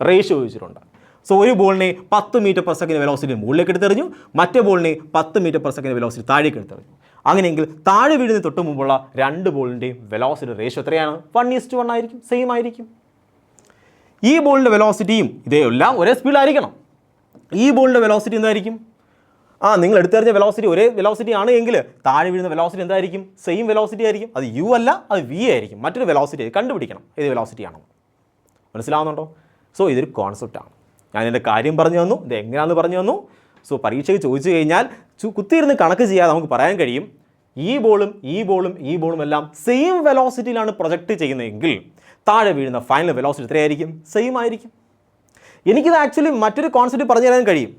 റേഷ്യോ ചോദിച്ചിട്ടുണ്ട്. സോ ഒരു ബോളിനെ 10 മീറ്റർ പെർ സെക്കൻഡ് വെലോസിറ്റി മുകളിലേക്ക് എടുത്തെറിഞ്ഞു, മറ്റേ ബോളിനെ 10 മീറ്റർ പെർ സെക്കൻഡ് വെലോസിറ്റി താഴേക്ക് എടുത്തെറിഞ്ഞു. അങ്ങനെയെങ്കിൽ താഴെ വീഴുന്ന തൊട്ട് മുമ്പുള്ള രണ്ട് ബോളിൻ്റെയും വെലോസിറ്റി റേഷ്യോ എത്രയാണ്? 1:1 ആയിരിക്കും, സെയിം ആയിരിക്കും. ഈ ബോളിൻ്റെ വെലോസിറ്റിയും ഇതെല്ലാം ഒരേ സ്പീഡിലായിരിക്കണം. ഈ ബോളിൻ്റെ വെലോസിറ്റി എന്തായിരിക്കും? നിങ്ങൾ എടുത്തെറിഞ്ഞ വെലോസിറ്റി ഒരേ വെലോസിറ്റി ആണ് എങ്കിൽ താഴെ വീഴുന്ന വെലോസിറ്റി എന്തായിരിക്കും? സെയിം വെലോസിറ്റി ആയിരിക്കും. അത് u അല്ല, അത് v ആയിരിക്കും. മറ്റൊരു വെലോസിറ്റി കണ്ടുപിടിക്കണം ഏത് വെലോസിറ്റി ആണോ. മനസ്സിലാവുന്നുണ്ടോ? സോ ഇതൊരു കോൺസെപ്റ്റാണ്. ഞാൻ എൻ്റെ കാര്യം പറഞ്ഞു തന്നു, ഇത് എങ്ങനെയാണെന്ന് പറഞ്ഞു തന്നു. സോ പരീക്ഷയ്ക്ക് ചോദിച്ചു കഴിഞ്ഞാൽ കുത്തിയിരുന്ന് കണക്ക് ചെയ്യാതെ നമുക്ക് പറയാൻ കഴിയും ഈ ബോളും എല്ലാം സെയിം വെലോസിറ്റിയിലാണ് പ്രൊജക്റ്റ് ചെയ്യുന്നതെങ്കിൽ താഴെ വീഴുന്ന ഫൈനൽ വെലോസിറ്റി എത്രയായിരിക്കും? സെയിം ആയിരിക്കും. എനിക്കിത് ആക്ച്വലി മറ്റൊരു കോൺസെപ്റ്റ് പറഞ്ഞു തരാൻ കഴിയും.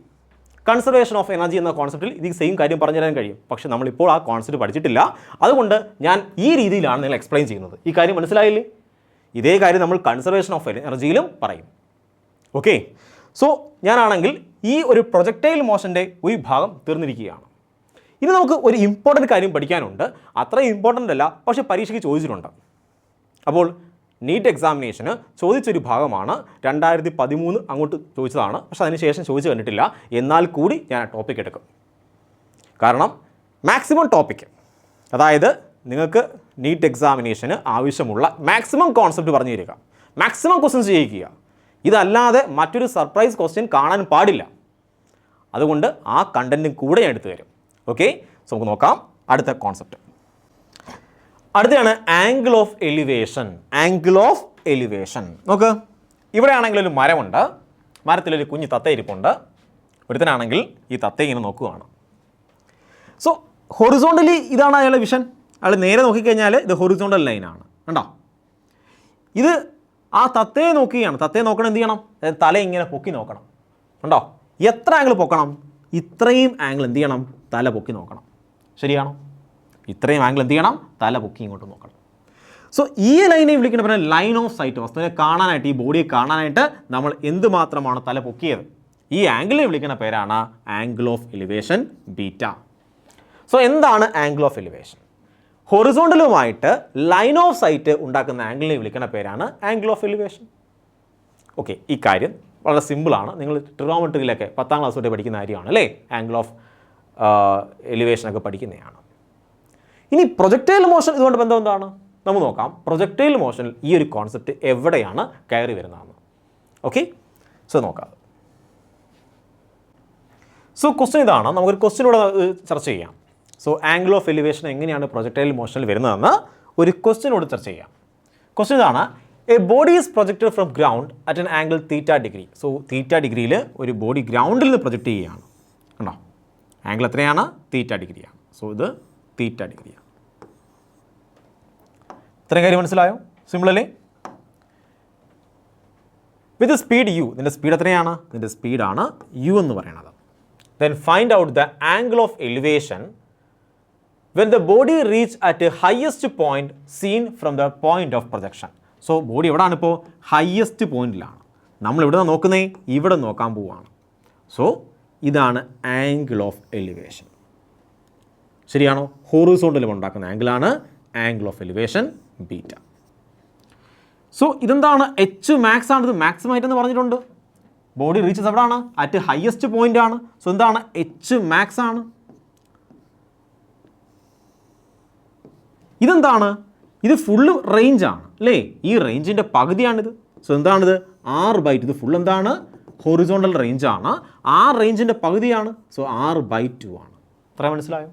കൺസർവേഷൻ ഓഫ് എനർജി എന്ന കോൺസെപ്റ്റിൽ ഇത് സെയിം കാര്യം പറഞ്ഞു തരാൻ കഴിയും. പക്ഷേ നമ്മളിപ്പോൾ ആ കോൺസെപ്റ്റ് പഠിച്ചിട്ടില്ല. അതുകൊണ്ട് ഞാൻ ഈ രീതിയിലാണ് നിങ്ങൾ എക്സ്പ്ലെയിൻ ചെയ്യുന്നത്. ഈ കാര്യം മനസ്സിലായില്ലേ? ഇതേ കാര്യം നമ്മൾ കൺസർവേഷൻ ഓഫ് എനർജിയിലും പറയും. ഓക്കെ. സോ ഞാനാണെങ്കിൽ ഈ ഒരു പ്രൊജക്ടൈൽ മോഷൻ്റെ ഒരു ഭാഗം തീർന്നിരിക്കുകയാണ്. ഇനി നമുക്ക് ഒരു ഇമ്പോർട്ടൻറ്റ് കാര്യം പഠിക്കാനുണ്ട്. അത്ര ഇമ്പോർട്ടൻ്റ് അല്ല, പക്ഷേ പരീക്ഷയ്ക്ക് ചോദിച്ചിട്ടുണ്ട്. അപ്പോൾ നീറ്റ് എക്സാമിനേഷന് ചോദിച്ചൊരു ഭാഗമാണ്. 2013 അങ്ങോട്ട് ചോദിച്ചതാണ്, പക്ഷേ അതിന് ശേഷം ചോദിച്ചു കണ്ടിട്ടില്ല. എന്നാൽ കൂടി ഞാൻ ആ ടോപ്പിക് എടുക്കും. കാരണം മാക്സിമം ടോപ്പിക്, അതായത് നിങ്ങൾക്ക് നീറ്റ് എക്സാമിനേഷന് ആവശ്യമുള്ള മാക്സിമം കോൺസെപ്റ്റ് പറഞ്ഞു തരിക, മാക്സിമം ക്വസ്റ്റ്യൻസ് ചെയ്യിക്കുക. ഇതല്ലാതെ മറ്റൊരു സർപ്രൈസ് ക്വസ്റ്റ്യൻ കാണാൻ പാടില്ല. അതുകൊണ്ട് ആ കണ്ടൻറ്റും കൂടെ ഞാൻ എടുത്തു തരും. ഓക്കെ. സോ നമുക്ക് നോക്കാം അടുത്ത കോൺസെപ്റ്റ്. അടുത്തതാണ് angle of elevation. Angle of elevation നോക്ക്. ഇവിടെയാണെങ്കിൽ ഒരു മരമുണ്ട്, മരത്തിലൊരു കുഞ്ഞ് തത്ത ഇരിപ്പുണ്ട്. ഒരുത്തനാണെങ്കിൽ ഈ തത്ത ഇങ്ങനെ നോക്കുകയാണ്. സോ ഹൊറിസോണ്ടലി ഇതാണ് അയാളുടെ വിഷൻ. അയാൾ നേരെ നോക്കിക്കഴിഞ്ഞാൽ ഇത് ഹൊറിസോണ്ടൽ ലൈനാണ്, കണ്ടോ? ഇത് ആ തത്തയെ നോക്കുകയാണ്. തത്തയെ നോക്കണം എന്ത് ചെയ്യണം? അതായത് തല ഇങ്ങനെ പൊക്കി നോക്കണം, കണ്ടോ? എത്ര ആംഗിൾ പൊക്കണം? ഇത്രയും ആംഗിൾ എന്ത് ചെയ്യണം? തല പൊക്കി നോക്കണം. ശരിയാണോ? ഇത്രയും ആംഗിൾ എന്ത് ചെയ്യണം? തല പൊക്കി ഇങ്ങോട്ട് നോക്കണം. സോ ഈ ലൈനെ വിളിക്കുന്ന പറഞ്ഞാൽ ലൈൻ ഓഫ് സൈറ്റ്. വസ്തുവിനെ കാണാനായിട്ട്, ഈ ബോഡിയെ കാണാനായിട്ട് നമ്മൾ എന്തുമാത്രമാണ് തല പൊക്കിയത്, ഈ ആംഗിളിനെ വിളിക്കുന്ന പേരാണ് angle of elevation beta. So എന്താണ് ആംഗിൾ ഓഫ് എലിവേഷൻ? ഹൊറിസോണ്ടലുമായിട്ട് ലൈൻ ഓഫ് സൈറ്റ് ഉണ്ടാക്കുന്ന ആംഗിളിനെ വിളിക്കുന്ന പേരാണ് ആംഗിൾ ഓഫ് എലിവേഷൻ. ഓക്കെ. ഈ കാര്യം വളരെ സിമ്പിളാണ്. നിങ്ങൾ ട്രിഗണോമെട്രിയിലൊക്കെ 10ാം ക്ലാസ് തൊട്ട് പഠിക്കുന്ന കാര്യമാണ് അല്ലേ? ആംഗിൾ ഓഫ് എലിവേഷനൊക്കെ പഠിക്കുന്നതാണ്. ഇനി പ്രൊജക്ടൈൽ മോഷൻ ഇതുകൊണ്ട് ബന്ധം എന്താണ്? നമുക്ക് നോക്കാം. പ്രൊജക്ടൈൽ മോഷനിൽ ഈ ഒരു കോൺസെപ്റ്റ് എവിടെയാണ് കയറി വരുന്നതെന്ന്. ഓക്കെ. സോ നോക്കാം. സോ ക്വസ്റ്റ്യൻ ഇതാണ്. നമുക്കൊരു ക്വസ്റ്റ്യനൂടെ ചർച്ച ചെയ്യാം. സോ ആംഗിൾ ഓഫ് എലിവേഷൻ എങ്ങനെയാണ് പ്രൊജക്ടൈൽ മോഷനിൽ വരുന്നതെന്ന് ഒരു ക്വസ്റ്റ്യനോട് ചർച്ച ചെയ്യാം. ക്വസ്റ്റ്യൻ ഇതാണ്. A body is projected from ground at an angle θ°. So θ°യിൽ ഒരു ബോഡി ഗ്രൗണ്ടിൽ നിന്ന് പ്രൊജക്റ്റ് ചെയ്യുകയാണ്, കണ്ടോ? ആംഗിൾ എത്രയാണ്? θ°. സോ ഇത് θ°. ഇത്രയും കാര്യം മനസ്സിലായോ? സിമ്പിൾ അല്ലേ? വിത്ത് സ്പീഡ് u. ഇതിൻ്റെ സ്പീഡ് എത്രയാണ്? ഇതിൻ്റെ സ്പീഡാണ് u എന്ന് പറയുന്നത്. Then find out the angle of elevation when the body reach at a highest point seen from the point of projection. So body എവിടെയാണ്? ഇപ്പോൾ ഹയസ്റ്റ് പോയിന്റിലാണ്. നമ്മൾ ഇവിടെ നോക്കുന്നേ, ഇവിടെ നോക്കാൻ പോവുകയാണ്. സോ ഇതാണ് ആംഗിൾ ഓഫ് എലിവേഷൻ. ശരിയാണോ? ഹൊറിസോണ്ടലും ഉണ്ടാക്കുന്ന ആംഗിളാണ് angle of elevation beta. So ഇതെന്താണ്? എച്ച് മാക്സ് ആണ്. ഇത് മാക്സിമം ആയിട്ടെന്ന് പറഞ്ഞിട്ടുണ്ട്. ബോഡി റീച്ചസ് എവിടെയാണ്? അറ്റ് ഹയസ്റ്റ് പോയിന്റ് ആണ്. സോ എന്താണ്? എച്ച് മാക്സ് ആണ്. ഇതെന്താണ്? ഇത് ഫുള്ള് റേഞ്ചാണ് അല്ലേ? ഈ റേഞ്ചിൻ്റെ പകുതിയാണിത്. സോ എന്താണിത്? r/2. ഇത് ഫുൾ എന്താണ്? ഹൊറിസോണ്ടൽ റേഞ്ചാണ്. ആ റേഞ്ചിൻ്റെ പകുതിയാണ്. സോ r/2 ആണ്. അത്ര മനസ്സിലായോ?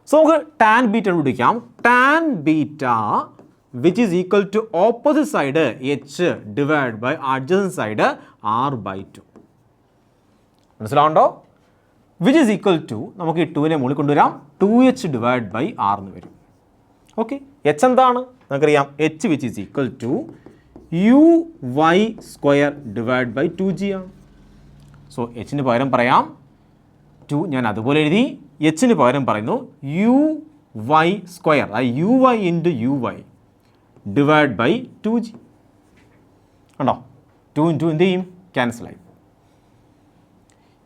സോ നമുക്ക് ടാൻ ബീറ്റ പിടിക്കാം. Tan beta which is equal to opposite side h divide by adjacent side r/2. മനസ്സിലാവുണ്ടോ? വിച്ച് ഈസ് ഈക്വൽ ടു, നമുക്ക് ഈ 2നെ മുകളിൽ കൊണ്ടുവരാം, 2h ഡിവൈഡ് ബൈ r എന്ന് വരും. ഓക്കെ. എച്ച് എന്താണ്? നമുക്കറിയാം. H which is equal to uy² divide by 2g ആണ്. സോ എച്ചിന് പകരം പറയാം 2, ഞാൻ അതുപോലെ എഴുതി. എച്ചിന് പകരം പറയുന്നു uy², അതായത് uy into uy divide by 2g. കണ്ടോ? 2 ഇൻറ്റു എന്ത് ചെയ്യും? ക്യാൻസലായി.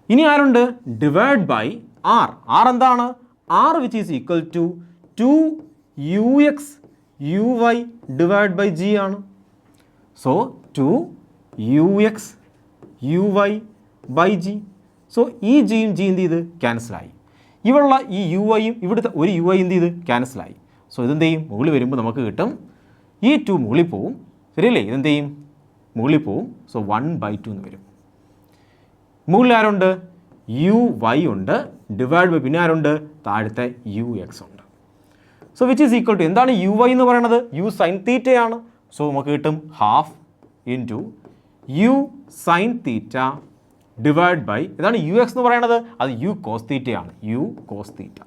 ഇനി ആരുണ്ട്? Divide by r. r എന്താണ്? r which is equal to 2ux uy divide by g ആണ്. So 2ux U Y by G. So ഈ ജിയും ജി എന്ത് ചെയ്ത് ക്യാൻസലായി. ഇവിടെയുള്ള ഈ യു ഐയും ഇവിടുത്തെ ഒരു യു ഐ എന്ത് ചെയ്ത് ക്യാൻസലായി. സോ ഇതെന്ത് ചെയ്യും, മുകളിൽ വരുമ്പോൾ നമുക്ക് കിട്ടും ഈ 2 മുകളിൽ പോവും, ശരിയല്ലേ? ഇതെന്ത് ചെയ്യും, മുകളിൽ പോവും. സോ 1/2 എന്ന് വരും. മുകളിൽ ആരുണ്ട്, യു വൈ ഉണ്ട്, ഡിവൈഡ് ബൈ പിന്നെ ആരുണ്ട്, താഴത്തെ യു എക്സ് ഉണ്ട്. So which is equal to, എന്താണ് യു വൈ എന്ന് പറയുന്നത്, യു സൈൻ തീറ്റയാണ്. സോ നമുക്ക് കിട്ടും half into U sine theta divide by ഇതാണ് യു എക്സ് എന്ന് പറയുന്നത്, അത് യു കോസ് തീറ്റയാണ്, U cos theta.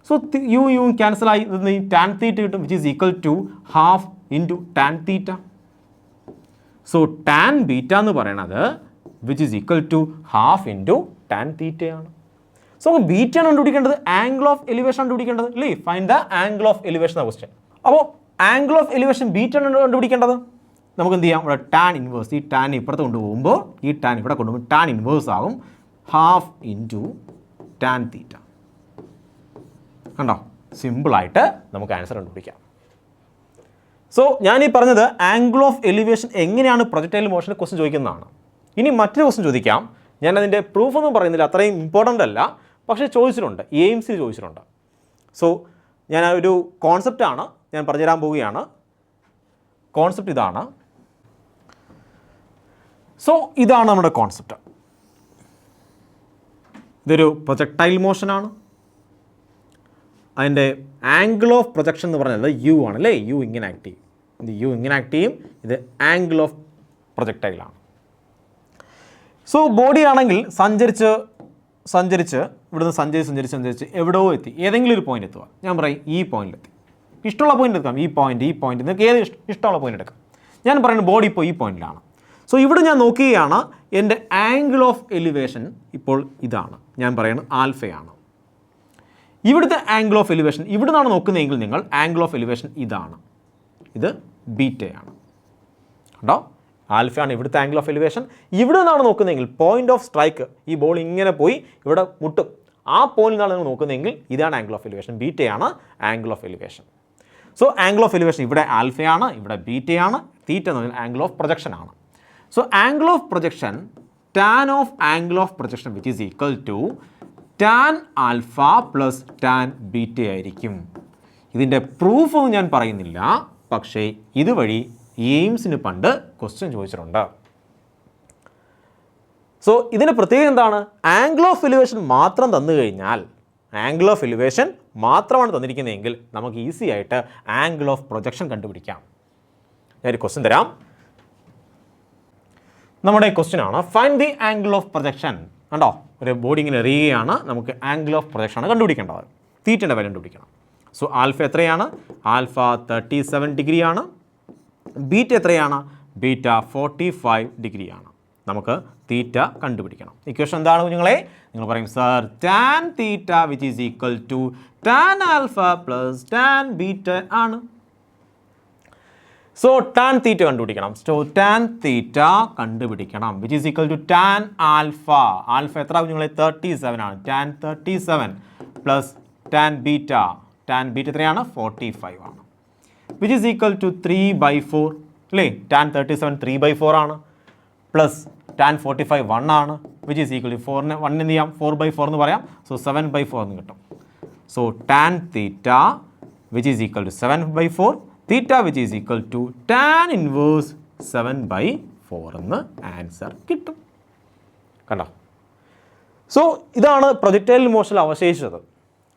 So U ക്യാൻസലായി, ടാൻ തീറ്റ കിട്ടും, which is equal to half into tan theta. So tan beta എന്ന് പറയണത് which is equal to half into tan തീറ്റയാണ്. സോ ബീറ്റയാണ് കണ്ടുപിടിക്കേണ്ടത്, ആംഗിൾ ഓഫ് എലിവേഷൻ കണ്ടുപിടിക്കേണ്ടത് അല്ലേ? Find the angle of elevation എന്ന ക്വസ്റ്റ്യൻ. അപ്പോൾ ആംഗിൾ ഓഫ് എലിവേഷൻ ബീറ്റയാണ് കണ്ടുപിടിക്കേണ്ടത്. നമുക്ക് എന്ത് ചെയ്യാം, ഇവിടെ ടാൻ ഇൻവേഴ്സ്, ഈ ടാൻ ഇപ്പുറത്ത് കൊണ്ടുപോകുമ്പോൾ ഈ ടാൻ ഇവിടെ കൊണ്ടുപോകുമ്പോൾ ടാൻ ഇൻവേഴ്സ് ആകും ഹാഫ് ഇൻറ്റു ടാൻ തീറ്റ. കണ്ടോ, സിമ്പിളായിട്ട് നമുക്ക് ആൻസർ കണ്ടുപിടിക്കാം. സോ ഞാനീ പറഞ്ഞത് ആംഗിൾ ഓഫ് എലിവേഷൻ എങ്ങനെയാണ് പ്രൊജക്ടൈൽ മോഷനിൽ ക്വസ്റ്റ്യൻ ചോദിക്കുന്നതാണ്. ഇനി മറ്റൊരു ക്വസ്റ്റ്യൻ ചോദിക്കാം. ഞാനതിൻ്റെ പ്രൂഫൊന്നും പറയുന്നില്ല, അത്രയും ഇമ്പോർട്ടൻ്റ് അല്ല, പക്ഷേ ചോദിച്ചിട്ടുണ്ട്, എയിംസിൽ ചോദിച്ചിട്ടുണ്ട്. സോ ഞാൻ ഒരു കോൺസെപ്റ്റാണ് ഞാൻ പറഞ്ഞുതരാൻ പോവുകയാണ്. കോൺസെപ്റ്റ് ഇതാണ്. സോ ഇതാണ് നമ്മുടെ കോൺസെപ്റ്റ്. ഇതൊരു പ്രൊജക്ടൈൽ മോഷനാണ്. അതിൻ്റെ ആംഗിൾ ഓഫ് പ്രൊജക്ഷൻ എന്ന് പറഞ്ഞത് യു ആണ് അല്ലേ? യു ഇങ്ങനെ ആക്ട് ചെയ്യും, ഇത് യു ഇങ്ങനെ ആക്ട് ചെയ്യും, ഇത് ആംഗിൾ ഓഫ് പ്രൊജക്ടൈലാണ്. സോ ബോഡി ആണെങ്കിൽ സഞ്ചരിച്ച് ഇവിടുന്ന് സഞ്ചരിച്ച് എവിടെയോ എത്തി, ഏതെങ്കിലും ഒരു പോയിന്റ് എത്തുക. ഞാൻ പറയും ഈ പോയിന്റിലെത്തി, ഇഷ്ടമുള്ള പോയിന്റ് എടുക്കാം, ഈ പോയിന്റ് നിങ്ങൾക്ക് ഏത് ഇഷ്ടമുള്ള പോയിന്റ് എടുക്കാം. ഞാൻ പറയുന്നത് ബോഡി ഇപ്പോൾ ഈ പോയിന്റിലാണ്. സോ ഇവിടെ ഞാൻ നോക്കുകയാണ്, എൻ്റെ ആംഗിൾ ഓഫ് എലിവേഷൻ ഇപ്പോൾ ഇതാണ്, ഞാൻ പറയുന്നത് ആൽഫയാണ്. ഇവിടുത്തെ ആംഗിൾ ഓഫ് എലിവേഷൻ ഇവിടെ നിന്നാണ് നോക്കുന്നതെങ്കിൽ നിങ്ങൾ ആംഗിൾ ഓഫ് എലിവേഷൻ ഇതാണ്, ഇത് ബീറ്റയാണ്. കണ്ടോ, ആൽഫയാണ് ഇവിടുത്തെ ആംഗിൾ ഓഫ് എലിവേഷൻ. ഇവിടെ നിന്നാണ് നോക്കുന്നതെങ്കിൽ പോയിന്റ് ഓഫ് സ്ട്രൈക്ക്, ഈ ബോൾ ഇങ്ങനെ പോയി ഇവിടെ മുട്ടും, ആ പോയിന്റിൽ നിന്നാണ് നിങ്ങൾ നോക്കുന്നതെങ്കിൽ ഇതാണ് ആംഗിൾ ഓഫ് എലിവേഷൻ, ബീറ്റയാണ് angle of elevation. So angle of elevation ഇവിടെ ആൽഫയാണ്, ഇവിടെ ബീറ്റയാണ്, തീറ്റ എന്ന് പറഞ്ഞാൽ ആംഗിൾ ഓഫ് പ്രൊജക്ഷൻ ആണ്. So angle of projection, tan of angle of projection which is equal to tan alpha plus tan beta ആയിരിക്കും. ഇതിൻ്റെ പ്രൂഫൊന്നും ഞാൻ പറയുന്നില്ല, പക്ഷേ ഇതുവഴി എയിംസിന് പണ്ട് ക്വസ്റ്റ്യൻ ചോദിച്ചിട്ടുണ്ട്. സോ ഇതിൻ്റെ പ്രത്യേകത എന്താണ്, ആംഗിൾ ഓഫ് എലിവേഷൻ മാത്രം തന്നു കഴിഞ്ഞാൽ, ആംഗിൾ ഓഫ് എലിവേഷൻ മാത്രമാണ് തന്നിരിക്കുന്നതെങ്കിൽ നമുക്ക് ഈസി ആയിട്ട് ആംഗിൾ ഓഫ് പ്രൊജക്ഷൻ കണ്ടുപിടിക്കാം. ഞാനൊരു ക്വസ്റ്റ്യൻ തരാം. നമ്മുടെ ക്വസ്റ്റ്യൻ ആണ് find the angle of projection. കണ്ടോ, ഒരു ബോഡി ഇങ്ങനെ എറിയുകയാണ്, നമുക്ക് ആംഗിൾ ഓഫ് പ്രൊജക്ഷൻ ആണ് കണ്ടുപിടിക്കേണ്ടത്, തീറ്റയുടെ വാല്യൂ കണ്ടുപിടിക്കണം. സോ ആൽഫ എത്രയാണ്, ആൽഫ 37 ഡിഗ്രിയാണ്. ബീറ്റ എത്രയാണ്, ബീറ്റ 45 ഡിഗ്രിയാണ്. നമുക്ക് തീറ്റ കണ്ടുപിടിക്കണം. ഇക്വേഷൻ എന്താണ് കുഞ്ഞുങ്ങളെ, നിങ്ങൾ പറയും sir tan theta which is equal to tan alpha plus tan beta ആണ്. സോ ടാൻ തീറ്റ കണ്ടുപിടിക്കണം. സോ ടാൻ തീറ്റ കണ്ടുപിടിക്കണം which is equal to tan alpha. Alpha എത്ര കുഞ്ഞുങ്ങളെ, 37 ആണ്. ടാൻ 37 പ്ലസ് ടാൻ ബീറ്റ എത്രയാണ്, 45 ആണ്. വിച്ച് ഈസ് ഈക്വൽ ടു 3/4 അല്ലേ? ടാൻ 37 3/4 ആണ്, പ്ലസ് ടാൻ 45 1 ആണ്. വിച്ച് ഈസ് ഈക്വൽ ടു 4നെ 1 എന്ത് ചെയ്യാം, 4/4 എന്ന് പറയാം. സോ 7/4 എന്ന് കിട്ടും. So tan theta which is equal to 7/4, theta which is equal to tan inverse 7/4 എന്ന് ആൻസർ കിട്ടും. കണ്ടോ? സോ ഇതാണ് പ്രൊജക്ടൈൽ മോഷനിൽ അവശേഷിച്ചത്.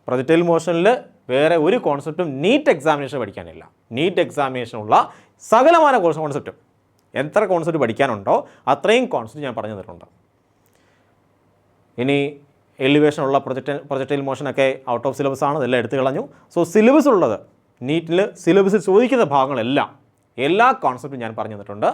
പ്രൊജക്ടൈൽ മോഷനിൽ വേറെ ഒരു കോൺസെപ്റ്റും നീറ്റ് എക്സാമിനേഷൻ പഠിക്കാനില്ല. നീറ്റ് എക്സാമിനേഷനുള്ള സകലമായ കോൺസെപ്റ്റും, എത്ര കോൺസെപ്റ്റ് പഠിക്കാനുണ്ടോ അത്രയും കോൺസെപ്റ്റ് ഞാൻ പറഞ്ഞു തന്നിട്ടുണ്ട്. ഇനി എലിവേഷനുള്ള പ്രൊജക്ടൈൽ മോഷനൊക്കെ ഔട്ട് ഓഫ് സിലബസ് ആണ്, ഇതെല്ലാം എടുത്തു കളഞ്ഞു. സോ സിലബസ് ഉള്ളത്, നീറ്റിൽ സിലബസിൽ ചോദിക്കുന്ന ഭാഗങ്ങളെല്ലാം എല്ലാ കോൺസെപ്റ്റും ഞാൻ പറഞ്ഞു തന്നിട്ടുണ്ട്.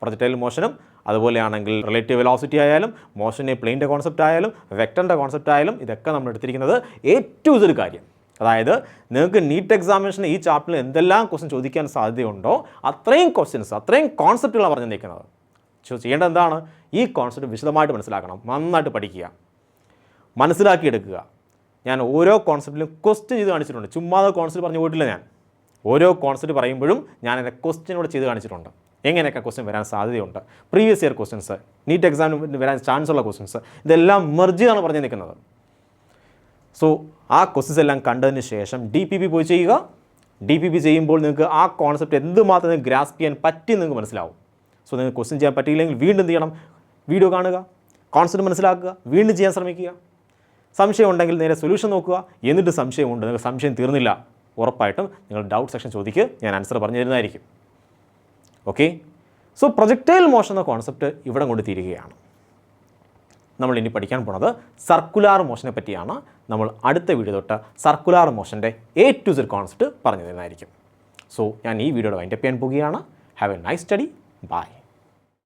പ്രൊജക്ടൈൽ മോഷനും അതുപോലെയാണെങ്കിൽ റിലേറ്റീവ് വെലോസിറ്റി ആയാലും, മോഷനെ പ്ലെയിൻ്റെ കോൺസെപ്റ്റ് ആയാലും, വെക്ടറിൻ്റെ കോൺസെപ്റ്റ് ആയാലും, ഇതൊക്കെ നമ്മൾ എടുത്തിരിക്കുന്നത് ഏറ്റവും ഒരു കാര്യം. അതായത് നിങ്ങൾക്ക് നീറ്റ് എക്സാമിനേഷന് ഈ ചാപ്റ്ററിൽ എന്തെല്ലാം ക്വസ്റ്റ്യൻ ചോദിക്കാൻ സാധ്യതയുണ്ടോ അത്രയും ക്വസ്റ്റ്യൻസ്, അത്രയും കോൺസെപ്റ്റുകളാണ് പറഞ്ഞു തന്നിരിക്കുന്നത്. ചെയ്യേണ്ടത് എന്താണ്, ഈ കോൺസെപ്റ്റ് വിശദമായിട്ട് മനസ്സിലാക്കണം, നന്നായിട്ട് പഠിക്കുക, മനസ്സിലാക്കിയെടുക്കുക. ഞാൻ ഓരോ കോൺസെപ്റ്റിലും ക്വസ്റ്റ്യൻ ചെയ്ത് കാണിച്ചിട്ടുണ്ട്, ചുമ്മാതെ കോൺസെപ്റ്റ് പറഞ്ഞു പോയിട്ടില്ല. ഞാൻ ഓരോ കോൺസെപ്റ്റ് പറയുമ്പോഴും ഞാൻ എൻ്റെ ക്വസ്റ്റ്യനോട് ചെയ്ത് കാണിച്ചിട്ടുണ്ട്. എങ്ങനെയൊക്കെ ക്വസ്റ്റ്യൻ വരാൻ സാധ്യതയുണ്ട്, പ്രീവിയസ് ഇയർ ക്വസ്റ്റ്യൻസ്, നീറ്റ് എക്സാമിന് വരാൻ ചാൻസ് ഉള്ള ക്വസ്റ്റ്യൻസ്, ഇതെല്ലാം മെർജ് ചെയ്താണ് പറഞ്ഞു നിൽക്കുന്നത്. സോ ആ ക്വസ്റ്റ്യൻസ് എല്ലാം കണ്ടതിന് ശേഷം DPP പോയി ചെയ്യുക. DPP ചെയ്യുമ്പോൾ നിങ്ങൾക്ക് ആ കോൺസെപ്റ്റ് എന്തുമാത്രം നിങ്ങൾക്ക് ഗ്രാസ്പ് ചെയ്യാൻ പറ്റി നിങ്ങൾക്ക് മനസ്സിലാവും. സോ നിങ്ങൾക്ക് ക്വസ്റ്റ്യൻ ചെയ്യാൻ പറ്റിയില്ലെങ്കിൽ വീണ്ടും എന്ത് ചെയ്യണം, വീഡിയോ കാണുക, കോൺസെപ്റ്റ് മനസ്സിലാക്കുക, വീണ്ടും ചെയ്യാൻ ശ്രമിക്കുക. സംശയം ഉണ്ടെങ്കിൽ നേരെ സൊല്യൂഷൻ നോക്കുക. എന്നിട്ട് സംശയമുണ്ട്, നിങ്ങൾക്ക് സംശയം തീർന്നില്ല, ഉറപ്പായിട്ടും നിങ്ങൾ ഡൗട്ട് സെക്ഷൻ ചോദിക്കുക, ഞാൻ ആൻസർ പറഞ്ഞു തരുന്നതായിരിക്കും. ഓക്കെ. സോ പ്രൊജക്ടൈൽ മോഷൻ എന്ന കോൺസെപ്റ്റ് ഇവിടെ കൊണ്ട് തീരുകയാണ്. നമ്മൾ ഇനി പഠിക്കാൻ പോണത് സർക്കുലാർ മോഷനെ പറ്റിയാണ്. നമ്മൾ അടുത്ത വീഡിയോ തൊട്ട് സർക്കുലാർ മോഷൻ്റെ A to Z കോൺസെപ്റ്റ് പറഞ്ഞു തരുന്നതായിരിക്കും. സോ ഞാൻ ഈ വീഡിയോയുടെ വൈൻഡപ്പ് ചെയ്യാൻ പോവുകയാണ്. Have a nice study. By.